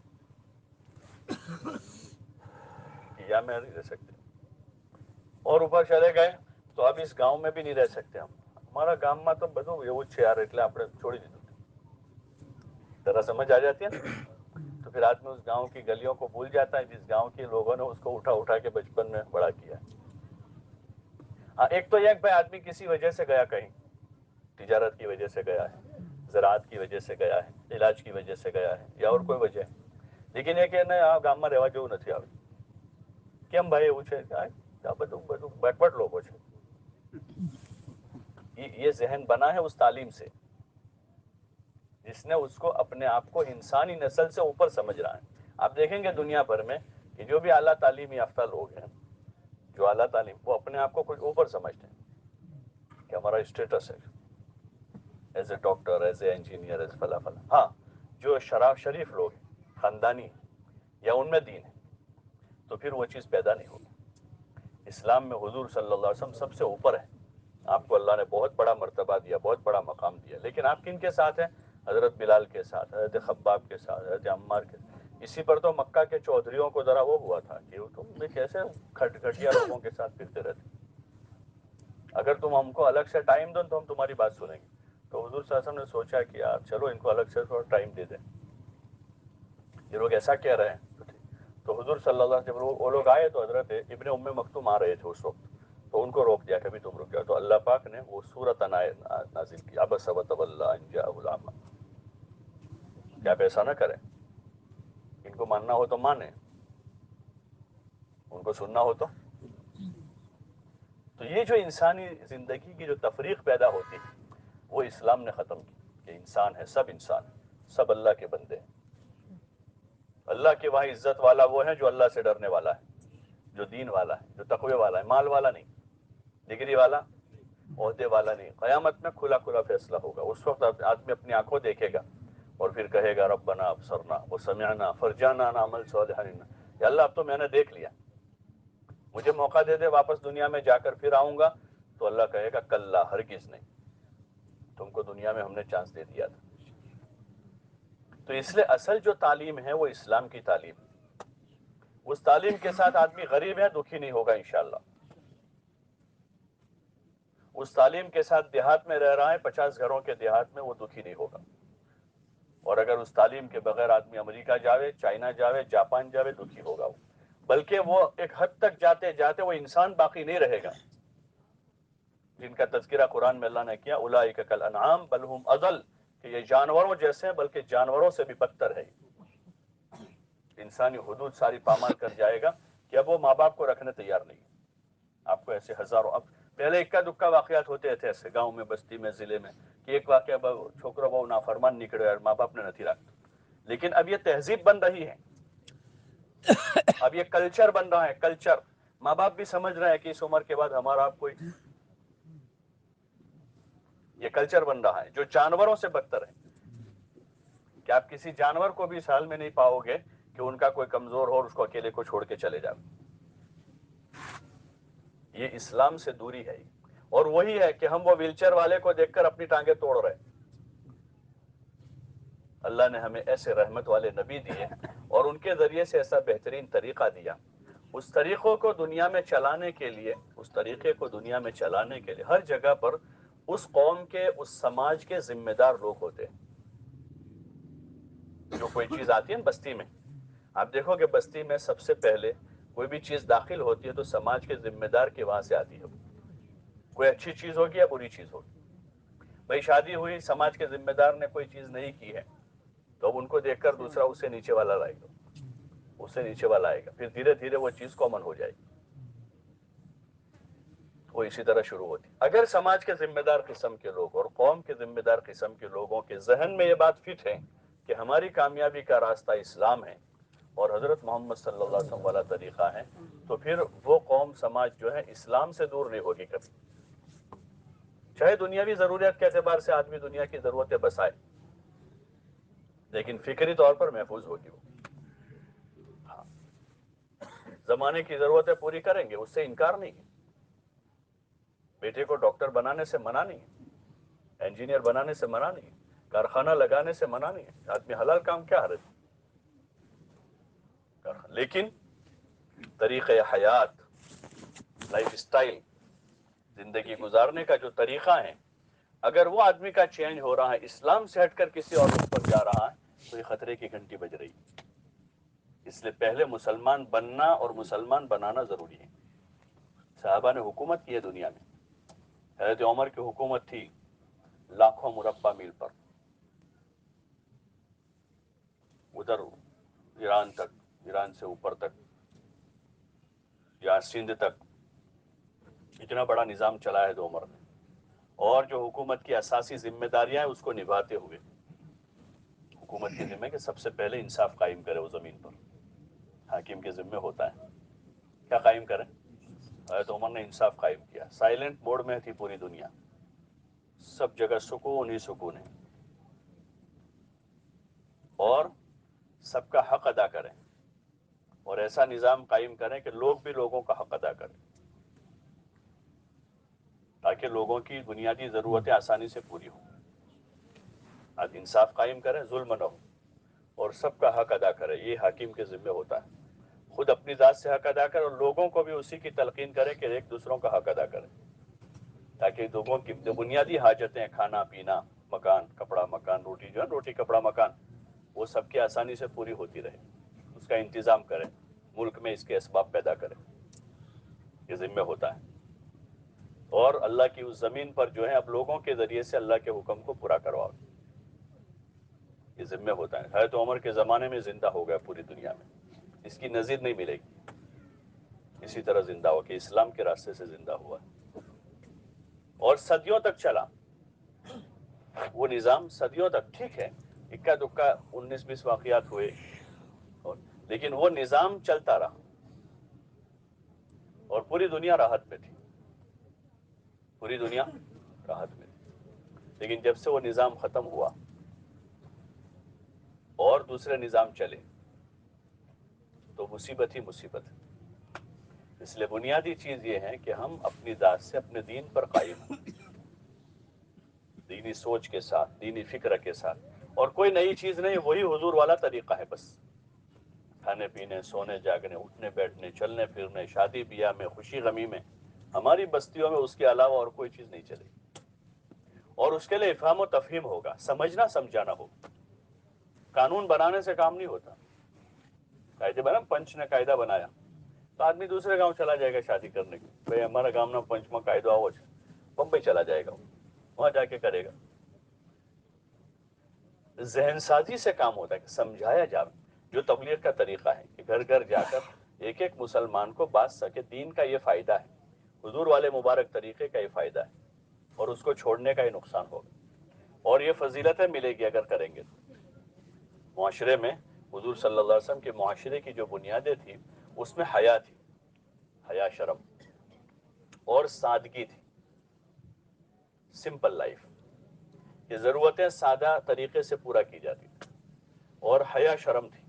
Speaker 1: یا میں نہیں رہ سکتے، اور اوپر چلے گئے تو اب اس گاؤں میں بھی نہیں رہ سکتے ہم، ہمارا گاؤں میں تو بدو یہ છે યાર એટલે આપણે છોડી દીધું۔ ذرا سمجھ آ جاتی ہے نا، تو پھر آدمی اس گاؤں کی گلیوں کو بھول جاتا ہے جس گاؤں کے لوگوں نے اس کو اٹھا اٹھا کے بچپن میں بڑا کیا۔ ہاں ایک تو یہ بھائی آدمی کسی وجہ سے گیا کہیں، تجارت کی وجہ سے گیا ہے، زراعت کی وجہ سے گیا ہے، علاج کی وجہ سے گیا ہے، یا اور کوئی وجہ ہے، لیکن یہ کہ نہیں આ ગામમાં રહેવા જેવું નથી આવે، કેમ ભાઈ એવું છે કે આ બધું બધું બેકવર્ડ લોકો છે، یہ ذہن بنا ہے اس تعلیم سے جس نے اس کو اپنے آپ کو انسانی نسل سے اوپر سمجھ رہا ہے۔ آپ دیکھیں گے دنیا بھر میں کہ جو بھی اعلیٰ تعلیم یافتہ لوگ ہیں، جو اعلیٰ تعلیم، وہ اپنے آپ کو کچھ اوپر سمجھتے ہیں کہ ہمارا اسٹیٹس ہے as a doctor, as a engineer, as فلاں فلاں۔ ہاں جو شریف لوگ ہیں، خاندانی ہیں، یا ان میں دین ہے، تو پھر وہ چیز پیدا نہیں ہوگی۔ اسلام میں حضور صلی اللہ علیہ وسلم سب سے اوپر ہے، آپ کو اللہ نے بہت بڑا مرتبہ دیا، بہت بڑا مقام دیا، لیکن آپ کن کے ساتھ ہیں؟ حضرت بلال کے ساتھ، حضرت خباب کے ساتھ، حضرت عمار کے ساتھ۔ اسی پر تو مکہ کے چودھریوں کو ذرا وہ ہوا تھا کہ تم کیسے کھٹیا لوگوں کے ساتھ پھرتے رہتے، اگر تم ہم کو الگ سے ٹائم دو تو ہم تمہاری بات سنیں گے۔ تو حضور صلی اللہ علیہ وسلم نے سوچا کہ یار چلو ان کو الگ سے تھوڑا ٹائم دے دیں، یہ لوگ ایسا کہہ رہے ہیں تو حضور صلی اللہ علیہ وسلم جب وہ لوگ آئے تو حضرت ابن ام مکتوم آ رہے تھے اس وقت، تو ان کو روک دیا کہ تم رک جاؤ، تو اللہ پاک نے وہ سورت نازل کی عبس وتولی ان جاءہ الاعمی، کہ آپ ایسا نہ کریں، ان کو ماننا ہو تو مانیں، ان کو سننا ہو تو یہ جو انسانی زندگی کی جو تفریق پیدا ہوتی ہے وہ اسلام نے ختم کی، کہ انسان ہے، سب اللہ کے بندے ہیں۔ اللہ کے وہاں عزت والا وہ ہے جو اللہ سے ڈرنے والا ہے، جو دین والا ہے، جو تقوی والا ہے، مال والا نہیں، ڈگری والا، عہدے والا نہیں۔ قیامت میں کھلا کھلا فیصلہ ہوگا، اس وقت آدمی اپنی آنکھوں دیکھے گا اور پھر کہے گا ربنا ابصرنا وسمعنا فرجعنا نعمل صالحا، یا اللہ اب تو میں نے دیکھ لیا، مجھے موقع دے دے واپس دنیا میں جا کر پھر آؤں گا، تو اللہ کہے گا کلا، ہرگز نہیں، تم کو دنیا میں ہم نے چانس دے دیا تھا۔ تو اس لیے اصل جو تعلیم ہے وہ اسلام کی تعلیم ہے، اس تعلیم کے ساتھ آدمی غریب ہے دکھی نہیں ہوگا انشاءاللہ، اس تعلیم کے ساتھ دیہات میں رہ رہا ہے 50 گھروں کے دیہات میں، وہ دکھی نہیں ہوگا، اور اگر اس تعلیم کے بغیر آدمی امریکہ جاوے، چائنا جاوے، جاپان جاوے، دکھی ہوگا وہ، بلکہ وہ ایک حد تک جاتے جاتے وہ انسان باقی نہیں رہے گا جن کا تذکرہ قرآن میں اللہ نے کیا، اولئک کالانعام بل ہم اضل، کہ یہ جانوروں جیسے ہیں بلکہ جانوروں سے بھی بدتر ہے۔ انسانی حدود ساری پامال کر جائے گا کہ اب وہ ماں باپ کو رکھنے تیار نہیں ہے۔ آپ کو ایسے ہزاروں، اب پہلے اکا دکا واقعات ہوتے تھے ایسے گاؤں میں، بستی میں، ضلع میں، کہ ایک واقعہ چھوکرا بہو نافرمان نکلے اور ماں باپ نے نہیں رکھا، لیکن اب یہ تہذیب بن رہی ہے، اب یہ کلچر بن رہا ہے، کلچر، ماں باپ بھی سمجھ رہے ہیں کہ اس عمر کے بعد ہمارا آپ کوئی، یہ کلچر بن رہا ہے جو جانوروں سے بدتر ہے، کہ آپ کسی جانور کو بھی اس حال میں نہیں پاؤ گے کہ ان کا کوئی کمزور ہو اور اس کو اکیلے کو چھوڑ کے چلے جاؤ۔ یہ اسلام سے دوری ہے، اور وہی ہے کہ ہم وہ ویل چیئر والے کو دیکھ کر اپنی ٹانگیں توڑ رہے ہیں۔ اللہ نے ہمیں ایسے رحمت والے نبی دیے اور ان کے ذریعے سے ایسا بہترین طریقہ دیا، اس طریقوں کو دنیا میں چلانے کے لیے، اس طریقے کو دنیا میں چلانے کے لیے ہر جگہ پر اس قوم کے، اس سماج کے ذمہ دار لوگ ہوتے ہیں۔ جو کوئی چیز آتی ہے نا بستی میں، آپ دیکھو کہ بستی میں سب سے پہلے کوئی بھی چیز داخل ہوتی ہے تو سماج کے ذمہ دار کے وہاں سے آتی ہے، کوئی اچھی چیز ہوگی یا بری چیز ہوگی۔ بھئی شادی ہوئی، سماج کے ذمہ دار نے کوئی چیز نہیں کی ہے تو اب ان کو دیکھ کر دوسرا اس سے نیچے والا لائے گا، اس سے نیچے والا آئے گا، پھر دھیرے دھیرے وہ چیز کامن ہو جائے گی، وہ اسی طرح شروع ہوتی۔ اگر سماج کے ذمہ دار قسم کے لوگ اور قوم کے ذمہ دار قسم کے لوگوں کے ذہن میں یہ بات فٹ ہے کہ ہماری کامیابی کا راستہ اسلام ہے اور حضرت محمد صلی اللہ علیہ وسلم والا طریقہ ہے، تو پھر وہ قوم، سماج جو ہے اسلام سے دور نہیں ہوگی کبھی، چاہے دنیاوی ضروریات کے اعتبار سے آدمی دنیا کی ضرورتیں بسائے لیکن فکری طور پر محفوظ ہوگی وہ۔ ہاں، زمانے کی ضرورتیں پوری کریں گے، اس سے انکار نہیں ہے، بیٹے کو ڈاکٹر بنانے سے منع نہیں ہے، انجینئر بنانے سے منع نہیں ہے، کارخانہ لگانے سے منع نہیں ہے، آدمی حلال کام کیا حرج، لیکن طریقہ حیات، لائف اسٹائل، زندگی گزارنے کا جو طریقہ ہے، اگر وہ آدمی کا چینج ہو رہا ہے، اسلام سے ہٹ کر کسی اور پر جا رہا ہے، تو یہ خطرے کی گھنٹی بج رہی ہے۔ اس لیے پہلے مسلمان بننا اور مسلمان بنانا ضروری ہے۔ صحابہ نے حکومت کی ہے دنیا میں، حضرت عمر کی حکومت تھی لاکھوں مربع میل پر، ادھر ایران تک، ایران سے اوپر تک، یا سندھ تک، اتنا بڑا نظام چلایا ہے عمر نے، اور جو حکومت کی اساسی ذمہ داریاں ہیں اس کو نبھاتے ہوئے، حکومت کے ذمہ کہ سب سے پہلے انصاف قائم کرے وہ زمین پر، حاکم کے ذمہ ہوتا ہے کیا قائم کریں، حضرت عمر نے انصاف قائم کیا، سائلنٹ موڈ میں تھی پوری دنیا، سب جگہ سکون ہی سکون ہے، اور سب کا حق ادا کریں، اور ایسا نظام قائم کریں کہ لوگ بھی لوگوں کا حق ادا کریں، تاکہ لوگوں کی بنیادی ضرورتیں آسانی سے پوری ہوں۔ آج انصاف قائم کریں، ظلم نہ ہو، اور سب کا حق ادا کرے، یہ حاکم کے ذمہ ہوتا ہے، خود اپنی ذات سے حق ادا کرے اور لوگوں کو بھی اسی کی تلقین کرے کہ ایک دوسروں کا حق ادا کرے، تاکہ لوگوں کی جو بنیادی حاجتیں، کھانا پینا، مکان، کپڑا، مکان، روٹی، جو ہے روٹی کپڑا مکان، وہ سب کی آسانی سے پوری ہوتی رہے، اس کا انتظام کرے، ملک میں اس کے اسباب پیدا کرے، یہ ذمہ ہوتا ہے۔ اور اللہ کی اس زمین پر جو ہے اب لوگوں کے ذریعے سے اللہ کے حکم کو پورا کرواؤ، یہ ذمہ ہوتا ہے۔ حضرت عمر کے زمانے میں زندہ ہو گیا پوری دنیا میں، اس کی نظیر نہیں ملے گی، اسی طرح زندہ ہو کہ اسلام کے راستے سے زندہ ہوا اور صدیوں تک چلا وہ نظام، صدیوں تک۔ ٹھیک ہے اکا دکا 19-20 واقعات ہوئے لیکن وہ نظام چلتا رہا اور پوری دنیا راحت میں تھی، پوری دنیا راحت میں تھی۔ لیکن جب سے وہ نظام ختم ہوا اور دوسرے نظام چلے تو مصیبت ہی مصیبت ہے۔ اس لیے بنیادی چیز یہ ہے کہ ہم اپنی ذات سے اپنے دین پر قائم ہیں، دینی سوچ کے ساتھ، دینی فکر کے ساتھ، اور کوئی نئی چیز نہیں، وہی حضور والا طریقہ ہے بس۔ کھانے پینے، سونے جاگنے، اٹھنے بیٹھنے، چلنے پھرنے، شادی بیاہ میں، خوشی غمی میں، ہماری بستیوں میں اس کے علاوہ اور کوئی چیز نہیں چلے گی۔ اور اس کے لیے افہام و تفہیم ہوگا، سمجھنا سمجھانا ہوگا۔ قانون بنانے سے کام نہیں ہوتا۔ قاعدے بنا، پنچ نے قاعدہ بنایا تو آدمی دوسرے گاؤں چلا جائے گا شادی کرنے کی، بھئی ہمارا گاؤں میں پنچ میں قاعدہ آؤ، بمبئی چلا جائے گا، وہاں جا کے کرے گا۔ ذہن سازی سے کام ہوتا ہے کہ سمجھایا جائے، جو تبلیغ کا طریقہ ہے کہ گھر گھر جا کر ایک ایک مسلمان کو بات سکے دین کا یہ فائدہ ہے، حضور والے مبارک طریقے کا یہ فائدہ ہے، اور اس کو چھوڑنے کا یہ نقصان ہوگا، اور یہ فضیلتیں ملے گی اگر کریں گے تو۔ معاشرے میں حضور صلی اللہ علیہ وسلم کے معاشرے کی جو بنیادیں تھی اس میں حیا تھی، حیا، شرم اور سادگی تھی، سمپل لائف، یہ ضرورتیں سادہ طریقے سے پورا کی جاتی تھی، اور حیا شرم تھی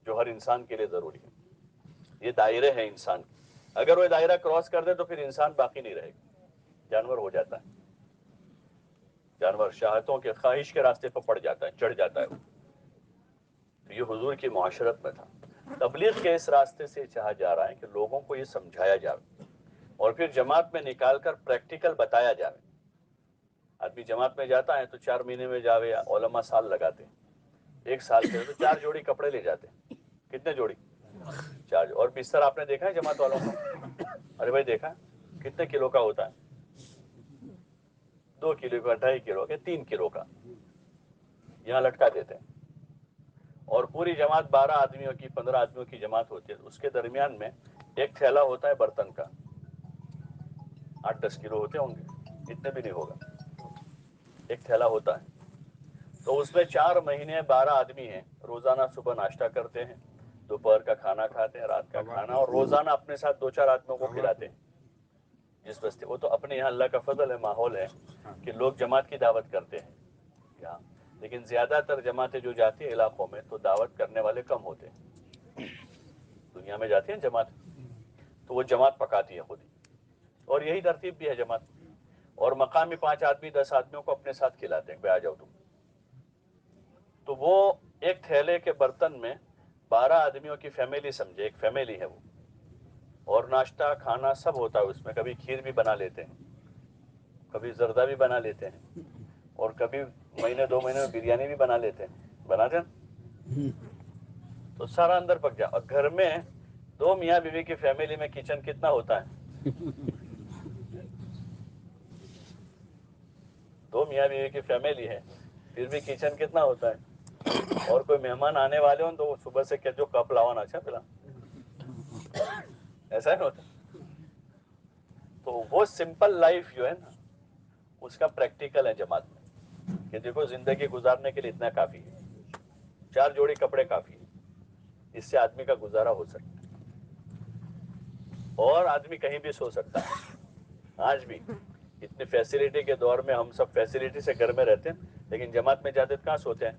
Speaker 1: جو ہر انسان کے لیے ضروری ہے۔ یہ دائرے ہیں انسان کے، اگر وہ دائرہ کراس کر دے تو پھر انسان باقی نہیں رہے گا، جانور ہو جاتا ہے، جانور شہوتوں کے، خواہش کے راستے پر پڑ جاتا ہے، چڑھ جاتا ہے وہ۔ تو یہ حضور کی معاشرت میں تھا۔ تبلیغ کے اس راستے سے چاہا جا رہا ہے کہ لوگوں کو یہ سمجھایا جائے اور پھر جماعت میں نکال کر پریکٹیکل بتایا جائے۔ آدمی جماعت میں جاتا ہے تو 4 مہینے میں جاوے، علماء سال لگاتے ہیں، 1 سال کے تو 4 جوڑی کپڑے لے جاتے ہیں۔ کتنے جوڑی؟ 4۔ اور بستر آپ نے دیکھا ہے جماعت والوں کو؟ ارے بھائی دیکھا، کتنے کلو کا ہوتا ہے؟ 2 کلو کا، 2.5 کلو کا، 3 کلو کا یہاں لٹکا دیتے ہیں۔ اور پوری جماعت 12 آدمیوں کی، 15 آدمیوں کی جماعت ہوتی ہے، اس کے درمیان میں ایک تھیلا ہوتا ہے برتن کا، 8-10 کلو ہوتے ہوں گے، اتنے بھی نہیں ہوگا، ایک تھیلا ہوتا ہے۔ تو اس میں 4 مہینے 12 آدمی ہیں، روزانہ صبح ناشتہ کرتے ہیں، دوپہر کا کھانا کھاتے ہیں، رات کا کھانا، اور روزانہ اپنے ساتھ 2-4 آدمیوں کو کھلاتے ہیں جس بستے۔ وہ تو اپنے یہاں اللہ کا فضل ہے، ماحول ہے کہ لوگ جماعت کی دعوت کرتے ہیں یہاں، لیکن زیادہ تر جماعتیں جو جاتی ہیں علاقوں میں تو دعوت کرنے والے کم ہوتے ہیں۔ دنیا میں جاتی ہیں جماعت تو وہ جماعت پکاتی ہے خود ہی، اور یہی ترتیب بھی ہے جماعت، اور مقامی 5 آدمی 10 آدمیوں کو اپنے ساتھ کھلاتے ہیں کہ آ جاؤ تم۔ تو وہ ایک تھیلے کے برتن میں 12 آدمیوں کی فیملی سمجھے، ایک فیملی ہے وہ، اور ناشتہ کھانا سب ہوتا ہے اس میں، کبھی کھیر بھی بنا لیتے ہیں، کبھی زردہ بھی بنا لیتے ہیں، اور کبھی مہینے 2 مہینے میں بریانی بھی بنا لیتے ہیں، بناتے ہیں تو سارا اندر پک جائے۔ اور گھر میں 2 میاں بیوی کی فیملی میں کچن کتنا ہوتا ہے؟ 2 میاں بیوی کی فیملی ہے پھر بھی کچن کتنا ہوتا ہے؟ اور کوئی مہمان آنے والے ہوں تو صبح سے کہ جو کپ لاؤ نا، اچھا پلا، ایسا نہیں ہوتا؟ تو وہ سمپل لائف جو ہے نا اس کا پریکٹیکل ہے جماعت میں، کہ دیکھو زندگی گزارنے کے لیے اتنا کافی ہے، 4 جوڑی کپڑے کافی ہے، اس سے آدمی کا گزارا ہو سکتا ہے، اور آدمی کہیں بھی سو سکتا ہے۔ آج بھی اتنی فیسلٹی کے دور میں ہم سب فیسلٹی سے گھر میں رہتے ہیں، لیکن جماعت میں جاتے تو کہاں سوتے ہیں؟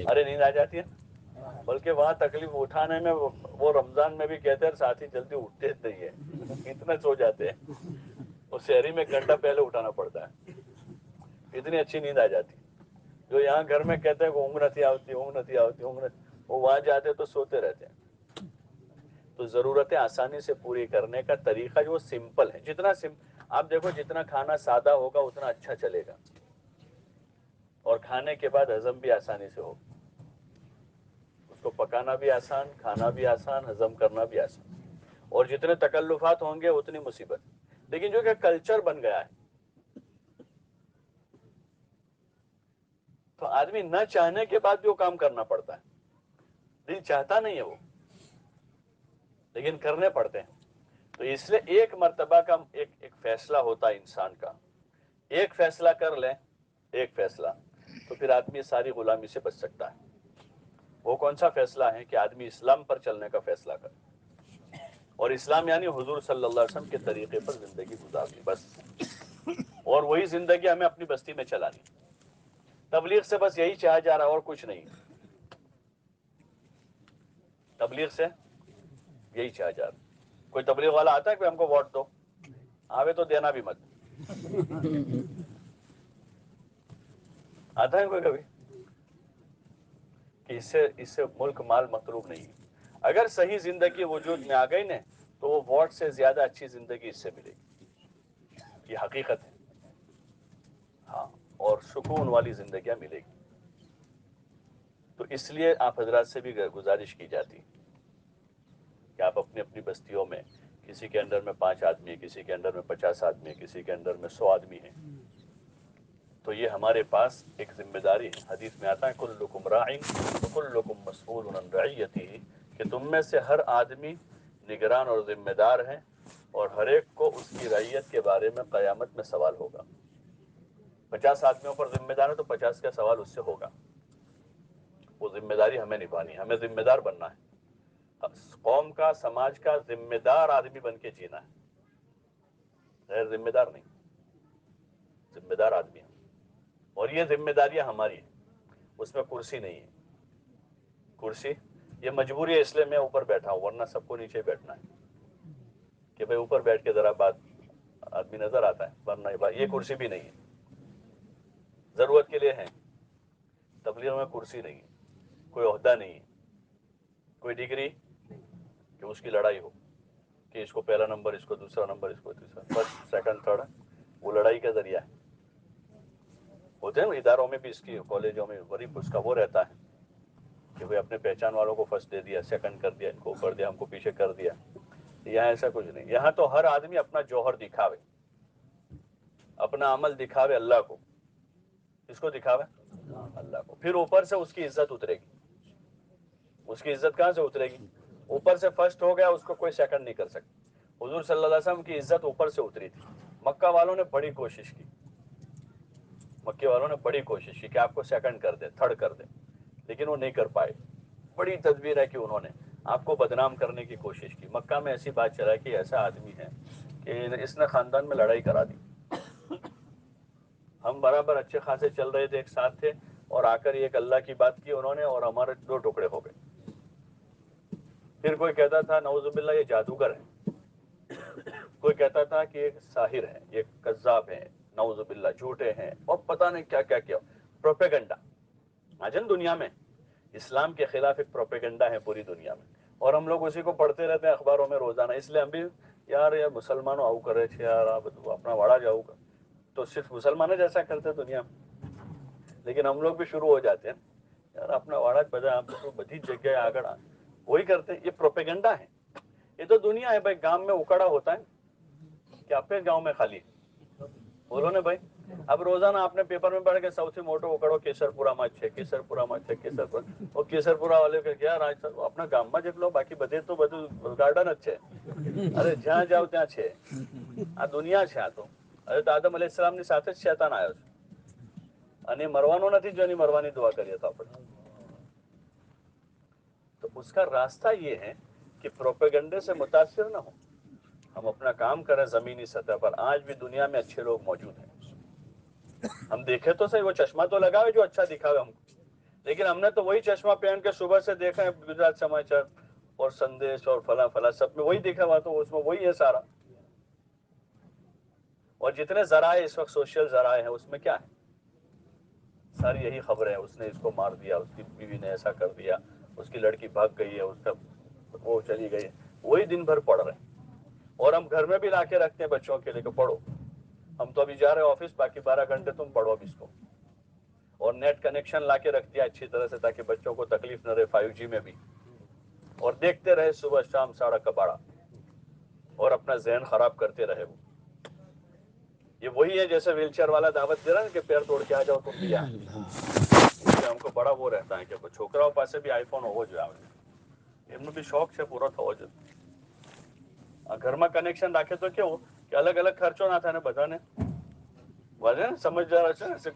Speaker 1: ارے نیند آ جاتی ہے، بلکہ وہاں تکلیف اٹھانے میں وہ رمضان میں بھی کہتے ہیں ساتھی جلدی اٹھتے نہیں ہے، اتنے سو جاتے ہیں، اور شہری میں گھنٹہ پہلے اٹھانا پڑتا ہے، اتنی اچھی نیند آ جاتی ہے۔ جو یہاں گھر میں کہتے ہیں کہ اونگ نہیں آتی، اونگ نہیں آتی، اونگ نہیں، وہ وہاں جاتے تو سوتے رہتے ہیں۔ تو ضرورتیں آسانی سے پوری کرنے کا طریقہ جو سمپل ہے، جتنا آپ دیکھو جتنا کھانا سادہ ہوگا اتنا اچھا چلے گا، اور کھانے کے بعد ہضم بھی آسانی سے ہو. اس کو پکانا بھی آسان, کھانا بھی آسان, ہضم کرنا بھی آسان. اور جتنے تکلفات ہوں گے اتنی مصیبت. لیکن جو کہ کلچر بن گیا ہے, تو آدمی نہ چاہنے کے بعد بھی وہ کام کرنا پڑتا ہے. دل چاہتا نہیں ہے وہ, لیکن کرنے پڑتے ہیں. تو اس لیے ایک مرتبہ کا ایک فیصلہ ہوتا ہے انسان کا. ایک فیصلہ کر لیں, ایک فیصلہ, تو پھر آدمی ساری غلامی سے بچ سکتا ہے. وہ کون سا فیصلہ ہے کہ آدمی اسلام پر چلنے کا فیصلہ کرے. اور اسلام یعنی حضور صلی اللہ علیہ وسلم کے طریقے پر زندگی گزارنی, بس. اور وہی زندگی ہمیں اپنی بستی میں چلانی. تبلیغ سے بس یہی چاہا جا رہا, اور کچھ نہیں. تبلیغ سے یہی چاہا جا رہا. کوئی تبلیغ والا آتا ہے کہ ہم کو ووٹ دو, آوے تو دینا بھی مت. آتا ہے کوئی کبھی کہ اس سے ملک مال مطلوب نہیں ہے. اگر صحیح زندگی وجود میں آ گئی نا, تو وہ ووٹ سے زیادہ اچھی زندگی اس سے ملے گی. یہ حقیقت ہے. ہاں, اور سکون والی زندگیاں ملے گی. تو اس لیے آپ حضرات سے بھی گزارش کی جاتی کہ آپ اپنی اپنی بستیوں میں, کسی کے انڈر میں 5 آدمی ہے, کسی کے انڈر میں 50 آدمی ہے, کسی کے انڈر میں 100 آدمی ہے, تو یہ ہمارے پاس ایک ذمہ داری ہے. حدیث میں آتا ہے کلکم راعٍ وکلکم مسئول عن رعیتہ, کہ تم میں سے ہر آدمی نگران اور ذمہ دار ہے, اور ہر ایک کو اس کی رعیت کے بارے میں قیامت میں سوال ہوگا. 50 آدمیوں پر ذمہ دار ہے تو 50 کا سوال اس سے ہوگا. وہ ذمہ داری ہمیں نبھانی ہے, ہمیں ذمہ دار بننا ہے. قوم کا, سماج کا ذمہ دار آدمی بن کے جینا ہے, غیر ذمہ دار نہیں, ذمہ دار آدمی ہے. اور یہ ذمہ داریاں ہماری ہیں, اس میں کرسی نہیں ہے. کرسی یہ مجبوری ہے, اس لیے میں اوپر بیٹھا ہوں, ورنہ سب کو نیچے بیٹھنا ہے. کہ بھئی اوپر بیٹھ کے ذرا بات, آدمی نظر آتا ہے, ورنہ یہ کرسی بھی نہیں ہے. ضرورت کے لیے ہے, تبلیغ میں کرسی نہیں ہے, کوئی عہدہ نہیں ہے, کوئی ڈگری کہ اس کی لڑائی ہو, کہ اس کو پہلا نمبر, اس کو دوسرا نمبر, اس کو تیسرا, فرسٹ سیکنڈ تھرڈ. وہ لڑائی کا ذریعہ ہے. ہوتے ہیں اداروں میں بھی, اس کی کالجوں میں بڑی اس کا وہ رہتا ہے کہ بھئی اپنے پہچان والوں کو فرسٹ دے دیا, سیکنڈ کر دیا, ان کو اوپر دیا, ہم کو پیچھے کر دیا. یہاں ایسا کچھ نہیں. یہاں تو ہر آدمی اپنا جوہر دکھاوے, اپنا عمل دکھاوے اللہ کو. کس کو دکھاوے؟ اللہ کو. پھر اوپر سے اس کی عزت اترے گی. اس کی عزت کہاں سے اترے گی؟ اوپر سے فرسٹ ہو گیا, اس کو کوئی سیکنڈ نہیں کر سکتا. حضور صلی اللہ علیہ وسلم کی عزت اوپر سے اتری تھی. مکہ والوں نے بڑی کوشش کی, مکے والوں نے بڑی کوشش کی کہ آپ کو سیکنڈ کر دے, تھرڈ کر دے, لیکن وہ نہیں کر پائے. بڑی تدبیر ہے کہ انہوں نے آپ کو بدنام کرنے کی کوشش کی. مکہ میں ایسی بات چلا کہ ایسا آدمی ہے کہ اس نے خاندان میں لڑائی کرا دی. ہم برابر اچھے خاصے چل رہے تھے, ایک ساتھ تھے, اور آ کر ایک اللہ کی بات کی انہوں نے, اور ہمارے 2 ٹکڑے ہو گئے. پھر کوئی کہتا تھا نعوذ باللہ یہ جادوگر ہے, کوئی کہتا تھا کہ ایک ساحر ہے, ایک کذاب ہے, نعوذ باللہ جھوٹے ہیں, اور پتہ نہیں کیا کیا کیا. پروپیگنڈا آجن دنیا میں اسلام کے خلاف ایک پروپیگنڈا ہے پوری دنیا میں, اور ہم لوگ اسی کو پڑھتے رہتے ہیں اخباروں میں روزانہ. اس لیے ہم بھی یار مسلمانوں آؤ کرے تھے یار, آپ اپنا واڑا جاؤ گا, تو صرف مسلمانوں جیسا کرتے دنیا میں. لیکن ہم لوگ بھی شروع ہو جاتے ہیں یار اپنا واڑا بجا, بدھی جگہ آگڑ وہی کرتے ہیں. یہ پروپیگنڈا ہے. یہ تو دنیا ہے بھائی, گاؤں میں اکڑا ہوتا ہے کہ اپنے گاؤں میں خالی, بولو نا بھائی. اب روزانہ آپ نے پیپر میں پڑھ کے سوتھی موٹو اکڑو کیسر پورا مچ ہے, کیسر پورا مچ ہے, کیسر پورا, اور کیسر پورا والے کا کیا راج سر اپنا گام میں جتلو, باقی بدے تو بدو گارڈن اچھے. ارے جہاں جاؤ ત્યાં છે. આ દુનિયા છે આ તો. હવે તો આદમ અલૈહિસ સલામની સાથે જ શૈતાન આવ્યો છે, અને મરવાનો નથી જો એની મરવાની દુઆ કરીએ તો આપણે. تو اس کا راستہ یہ ہے کہ پروپیگنڈے سے متاثر نہ ہو, ہم اپنا کام کریں زمینی سطح پر. آج بھی دنیا میں اچھے لوگ موجود ہیں. ہم دیکھیں تو صحیح, وہ چشمہ تو لگاوے جو اچھا دکھاوے ہم کو, لیکن ہم نے تو وہی چشمہ پہن کے صبح سے دیکھا ہے گجرات سماچار اور سندیش اور فلاں فلاں, سب میں وہی دیکھا ہوا, تو اس میں وہی ہے سارا. اور جتنے ذرائع اس وقت سوشل ذرائع ہیں اس میں کیا ہے, ساری یہی خبریں ہیں. اس نے اس کو مار دیا, اس کی بیوی نے ایسا کر دیا, اس کی لڑکی بھاگ گئی ہے, اس کا وہ چلی گئی, وہی دن بھر پڑھ رہے ہیں. اور ہم گھر میں بھی لا کے رکھتے ہیں بچوں کے لیے کہ پڑھو. ہم تو ابھی جا رہے ہیں آفس, باقی 12 گھنٹے تم پڑھو اب اس کو. اور نیٹ کنیکشن لا کے رکھ دیا اچھی طرح سے تاکہ بچوں کو تکلیف نہ رہے 5G میں بھی, اور دیکھتے رہے صبح شام ساڑا کباڑا اور اپنا ذہن خراب کرتے رہے. وہ یہ وہی ہے جیسے ویل چیئر والا دعوت دے رہا ہے کہ پیر توڑ کے آ جاؤ تم بھی. ہم کو بڑا وہ رہتا ہے کہ چھوکراؤں پاسے بھی آئی فون ہو جو એમનું બી શોખ છે પૂરો થવો જોઈએ. આ ઘરમાં કનેક્શન રાખે તો કેવું કે અલગ અલગ ખર્ચો ના થાય ને બધાને વધે ને સમજદાર હશે ને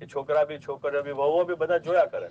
Speaker 1: કે છોકરા બી છોકરીઓ બી વહુઓ બી બધા જોયા કરે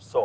Speaker 1: 100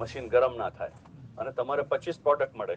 Speaker 1: મશીન ગરમ ના થાય અને તમારે 25 પ્રોડક્ટ મળે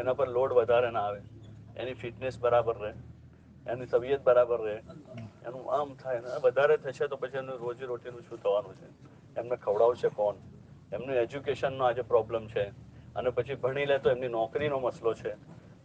Speaker 1: એના પર લોડ વધારે ના આવે, એની ફિટનેસ બરાબર રહે, એની તબિયત બરાબર રહે, એનું આમ થાય ને વધારે થશે તો પછી એનું રોજી રોટીનું શું થવાનું છે, એમને ખવડાવશે કોણ, એમનું એજ્યુકેશનનો આજે પ્રોબ્લેમ છે, અને પછી ભણી લે તો એમની નોકરીનો મસલો છે,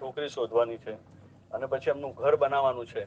Speaker 1: છોકરી શોધવાની છે, અને પછી એમનું ઘર બનાવવાનું છે.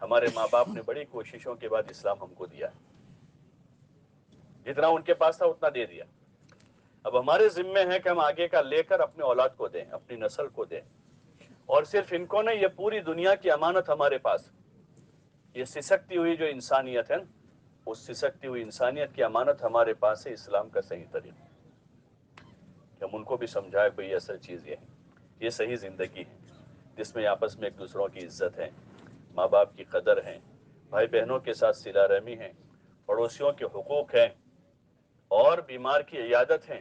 Speaker 1: ہمارے ماں باپ نے بڑی کوششوں کے بعد اسلام ہم کو دیا ہے، جتنا ان کے پاس تھا اتنا دے دیا. اب ہمارے ذمے ہے کہ ہم آگے کا لے کر اپنے اولاد کو دیں، اپنی نسل کو دیں. اور صرف ان کو نہیں، یہ پوری دنیا کی امانت ہمارے پاس. یہ سسکتی ہوئی جو انسانیت ہے، اس سسکتی ہوئی انسانیت کی امانت ہمارے پاس ہے، اسلام کا صحیح طریقہ کہ ہم ان کو بھی سمجھائے کوئی اصل چیز یہ ہے، یہ صحیح زندگی ہے جس میں آپس میں ایک دوسروں کی عزت ہے، ماں باپ کی قدر ہے، بھائی بہنوں کے ساتھ صلہ رحمی ہے، پڑوسیوں کے حقوق ہیں، اور بیمار کی عیادت ہے،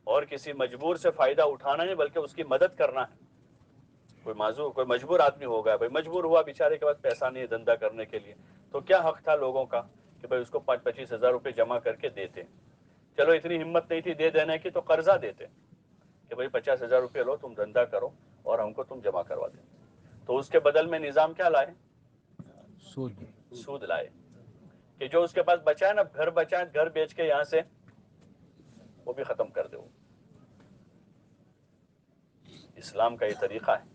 Speaker 1: اور کسی مجبور سے فائدہ اٹھانا نہیں بلکہ اس کی مدد کرنا ہے. کوئی مجبور آدمی ہوگا، بھائی مجبور ہوا بیچارے کے پاس پیسہ نہیں ہے دھندا کرنے کے لیے، تو کیا حق تھا لوگوں کا کہ بھائی اس کو 25,000 روپے جمع کر کے دیتے. چلو اتنی ہمت نہیں تھی دے دینے کی تو قرضہ دیتے کہ بھائی 50,000 روپے لو، تم دھندا کرو اور ہم کو تم جمع کروا دیں. تو اس کے بدل میں نظام کیا لائے؟ سود لائے کہ جو اس کے پاس بچا ہے نا، گھر بچا ہے، گھر بیچ کے یہاں سے وہ بھی ختم کر دے. اسلام کا یہ طریقہ ہے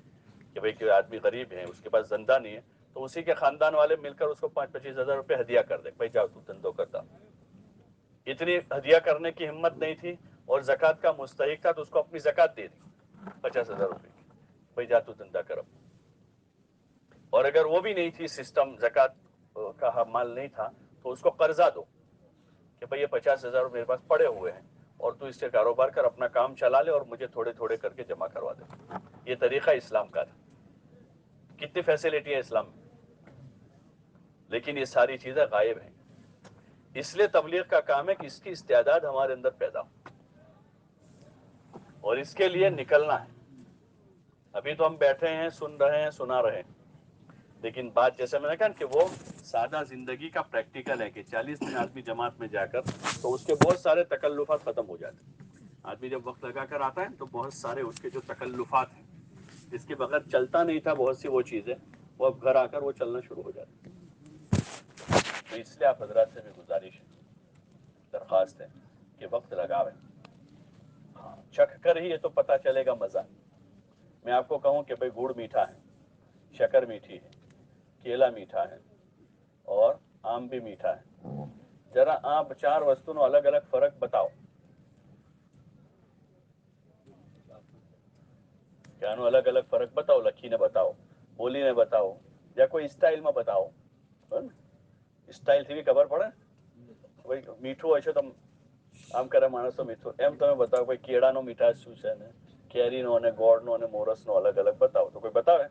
Speaker 1: کہ بھئی کوئی آدمی غریب ہے، اس کے پاس زندہ نہیں ہے، تو اسی کے خاندان والے مل کر اس کو 25,000 روپے ہدیہ کر دیں، بھائی جاؤ تو دھندو کرتا. اتنی ہدیہ کرنے کی ہمت نہیں تھی اور زکوٰۃ کا مستحق تھا تو اس کو اپنی زکوٰۃ دے دی 50,000 روپے کی، بھائی جا تو دھندا کرو. اور اگر وہ بھی نہیں تھی سسٹم، زکوٰۃ کا مال نہیں تھا، تو اس کو قرضہ دو کہ بھئی یہ 50,000 میرے پاس پڑے ہوئے ہیں اور تو اس سے کاروبار کر، اپنا کام چلا لے اور مجھے تھوڑے تھوڑے کر کے جمع کروا دے. یہ طریقہ اسلام کا تھا. کتنی فیسلٹی ہے اسلام میں، لیکن یہ ساری چیزیں غائب ہیں. اس لیے تبلیغ کا کام ہے کہ اس کی استعداد ہمارے اندر پیدا ہو اور اس کے لیے نکلنا ہے. ابھی تو ہم بیٹھے ہیں، سن رہے ہیں، سنا رہے ہیں، لیکن بات جیسے میں نے کہا کہ وہ سادہ زندگی کا پریکٹیکل ہے کہ 40 دن آدمی جماعت میں جا کر تو اس کے بہت سارے تکلفات ختم ہو جاتے ہیں. آدمی جب وقت لگا کر آتا ہے تو بہت سارے اس کے جو تکلفات ہیں جس کے بغیر چلتا نہیں تھا، بہت سی وہ چیزیں وہ اب گھر آ کر وہ چلنا شروع ہو جاتی. تو اس لیے آپ حضرات سے بھی گزارش ہے، درخواست ہے کہ وقت لگاویں. ہاں، چکھ کر ہی یہ تو پتا چلے گا مزہ. میں آپ کو کہوں کہ بھئی گڑ میٹھا ہے، شکر میٹھی ہے، کیلا میٹھا ہے اور آم بھی میٹھا ہے. ذرا آپ 4 وستو نو الگ الگ فرق بتاؤ. کیا نو الگ الگ فرق بتاؤ، لکھی نے بتاؤ، بولی نے بتاؤ، یا کوئی اسٹائل میں بتاؤ. اسٹائل થી ખબર પડે ભાઈ મીઠું હોય છે તો આમ કરે માણસો મીઠું, એમ તમે બતાવો ભાઈ કેળાનો મીઠાશ શું છે ને કેરીનો અને ગોળનો અને મોરસનો અલગ અલગ બતાવો. તો કોઈ બતાવે?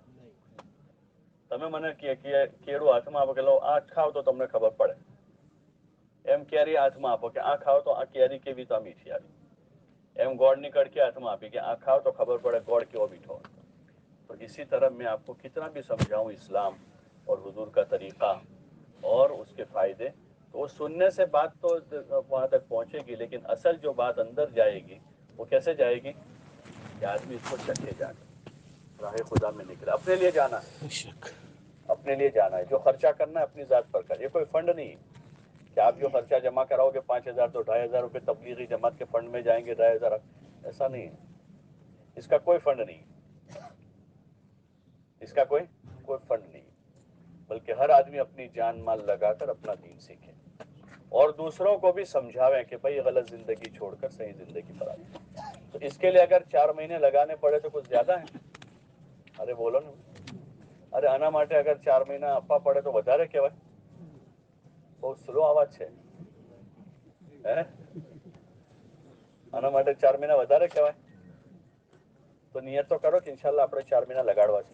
Speaker 1: તમે મને કેળું હાથમાં આપો કે લો આ ખાવ તો તમને ખબર પડે. એમ કેરી હાથમાં આપો કે આ ખાવ તો આ કેરી કેવી તો આ મીઠી આવી. એમ ગોળની કડકી હાથમાં આપી کہ આ ખાવ તો ખબર પડે ગોળ કેવો મીઠો. تو اسی طرح میں آپ کو کتنا بھی سمجھاؤں اسلام اور حضور کا طریقہ اور اس کے فائدے، تو وہ سننے سے بات تو وہاں تک پہنچے گی، لیکن اصل جو بات اندر جائے گی وہ کیسے جائے گی کہ آدمی اس کو چکھے جا کر راہ خدا میں نکلا. اپنے لیے جانا ہے، اپنے لیے جانا ہے. جو خرچہ کرنا ہے اپنی ذات پر کر. یہ کوئی فنڈ نہیں ہے کہ آپ جو خرچہ جمع کراؤ گے 5,000 تو 2,500 روپے تبلیغی جماعت کے فنڈ میں جائیں گے 2,500. ایسا نہیں ہے. اس کا کوئی فنڈ نہیں، اس کا کوئی فنڈ نہیں، بلکہ ہر آدمی اپنی جان مال لگا کر اپنا دین سیکھے اور دوسروں کو بھی سمجھاویں کہ بھئی غلط زندگی چھوڑ کر صحیح زندگی پر آئے. تو اس کے لیے اگر 4 مہینے لگانے پڑے تو کچھ زیادہ ہے. ارے بولو نا. ارے આના માટે અગર 4 મહિના આપવા પડે તો વધારે કહેવાય. બહુ સ્લો અવાજ છે હે. આના માટે 4 મહિના વધારે કહેવાય. તો નિયત તો કરો કે ઇન્શાલ્લાહ આપણે 4 મહિના લગાડવા છે.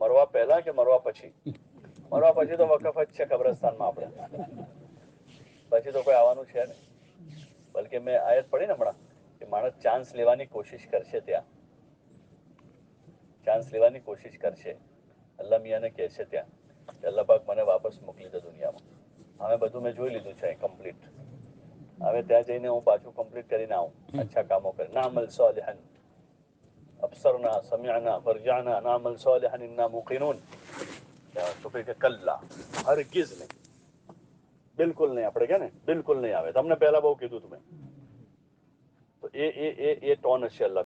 Speaker 1: મરવા પહેલા કે મરવા પછી? મરવા પછી તો વકફ જ છે કબ્રસ્તાનમાં આપણે, પછી તો કોઈ આવવાનું છે નહીં. બલકે મેં આયત પઢી ને હમણાં કે માણસ ચાન્સ લેવાની કોશિશ કરશે, ત્યાં ચાન્સ લેવાની કોશિશ કરશે. અલ્લાહ મિયાંને કહેશે ત્યાં કે અલ્લાહ પાક મને વાપસ મોકલી દે દુનિયામાં. હવે બધું મેં જોઈ લીધું છે કમ્પ્લીટ. હવે ત્યાં જઈને હું પાછું કમ્પ્લીટ કરીને આવું, અચ્છા કામો કરીને. નઅમલ સાલિહન ابصرنا سمعنا فرجعنا نعمل صالحا انا موقنون. تو پھر کہ کلا، ہرگز نہیں، બિલકુલ નહીં, આપણે કે ને બિલકુલ નહીં આવે, તમને પહેલા બહુ કીધું તમે, તો એ ટોન હશે અલ્લાહ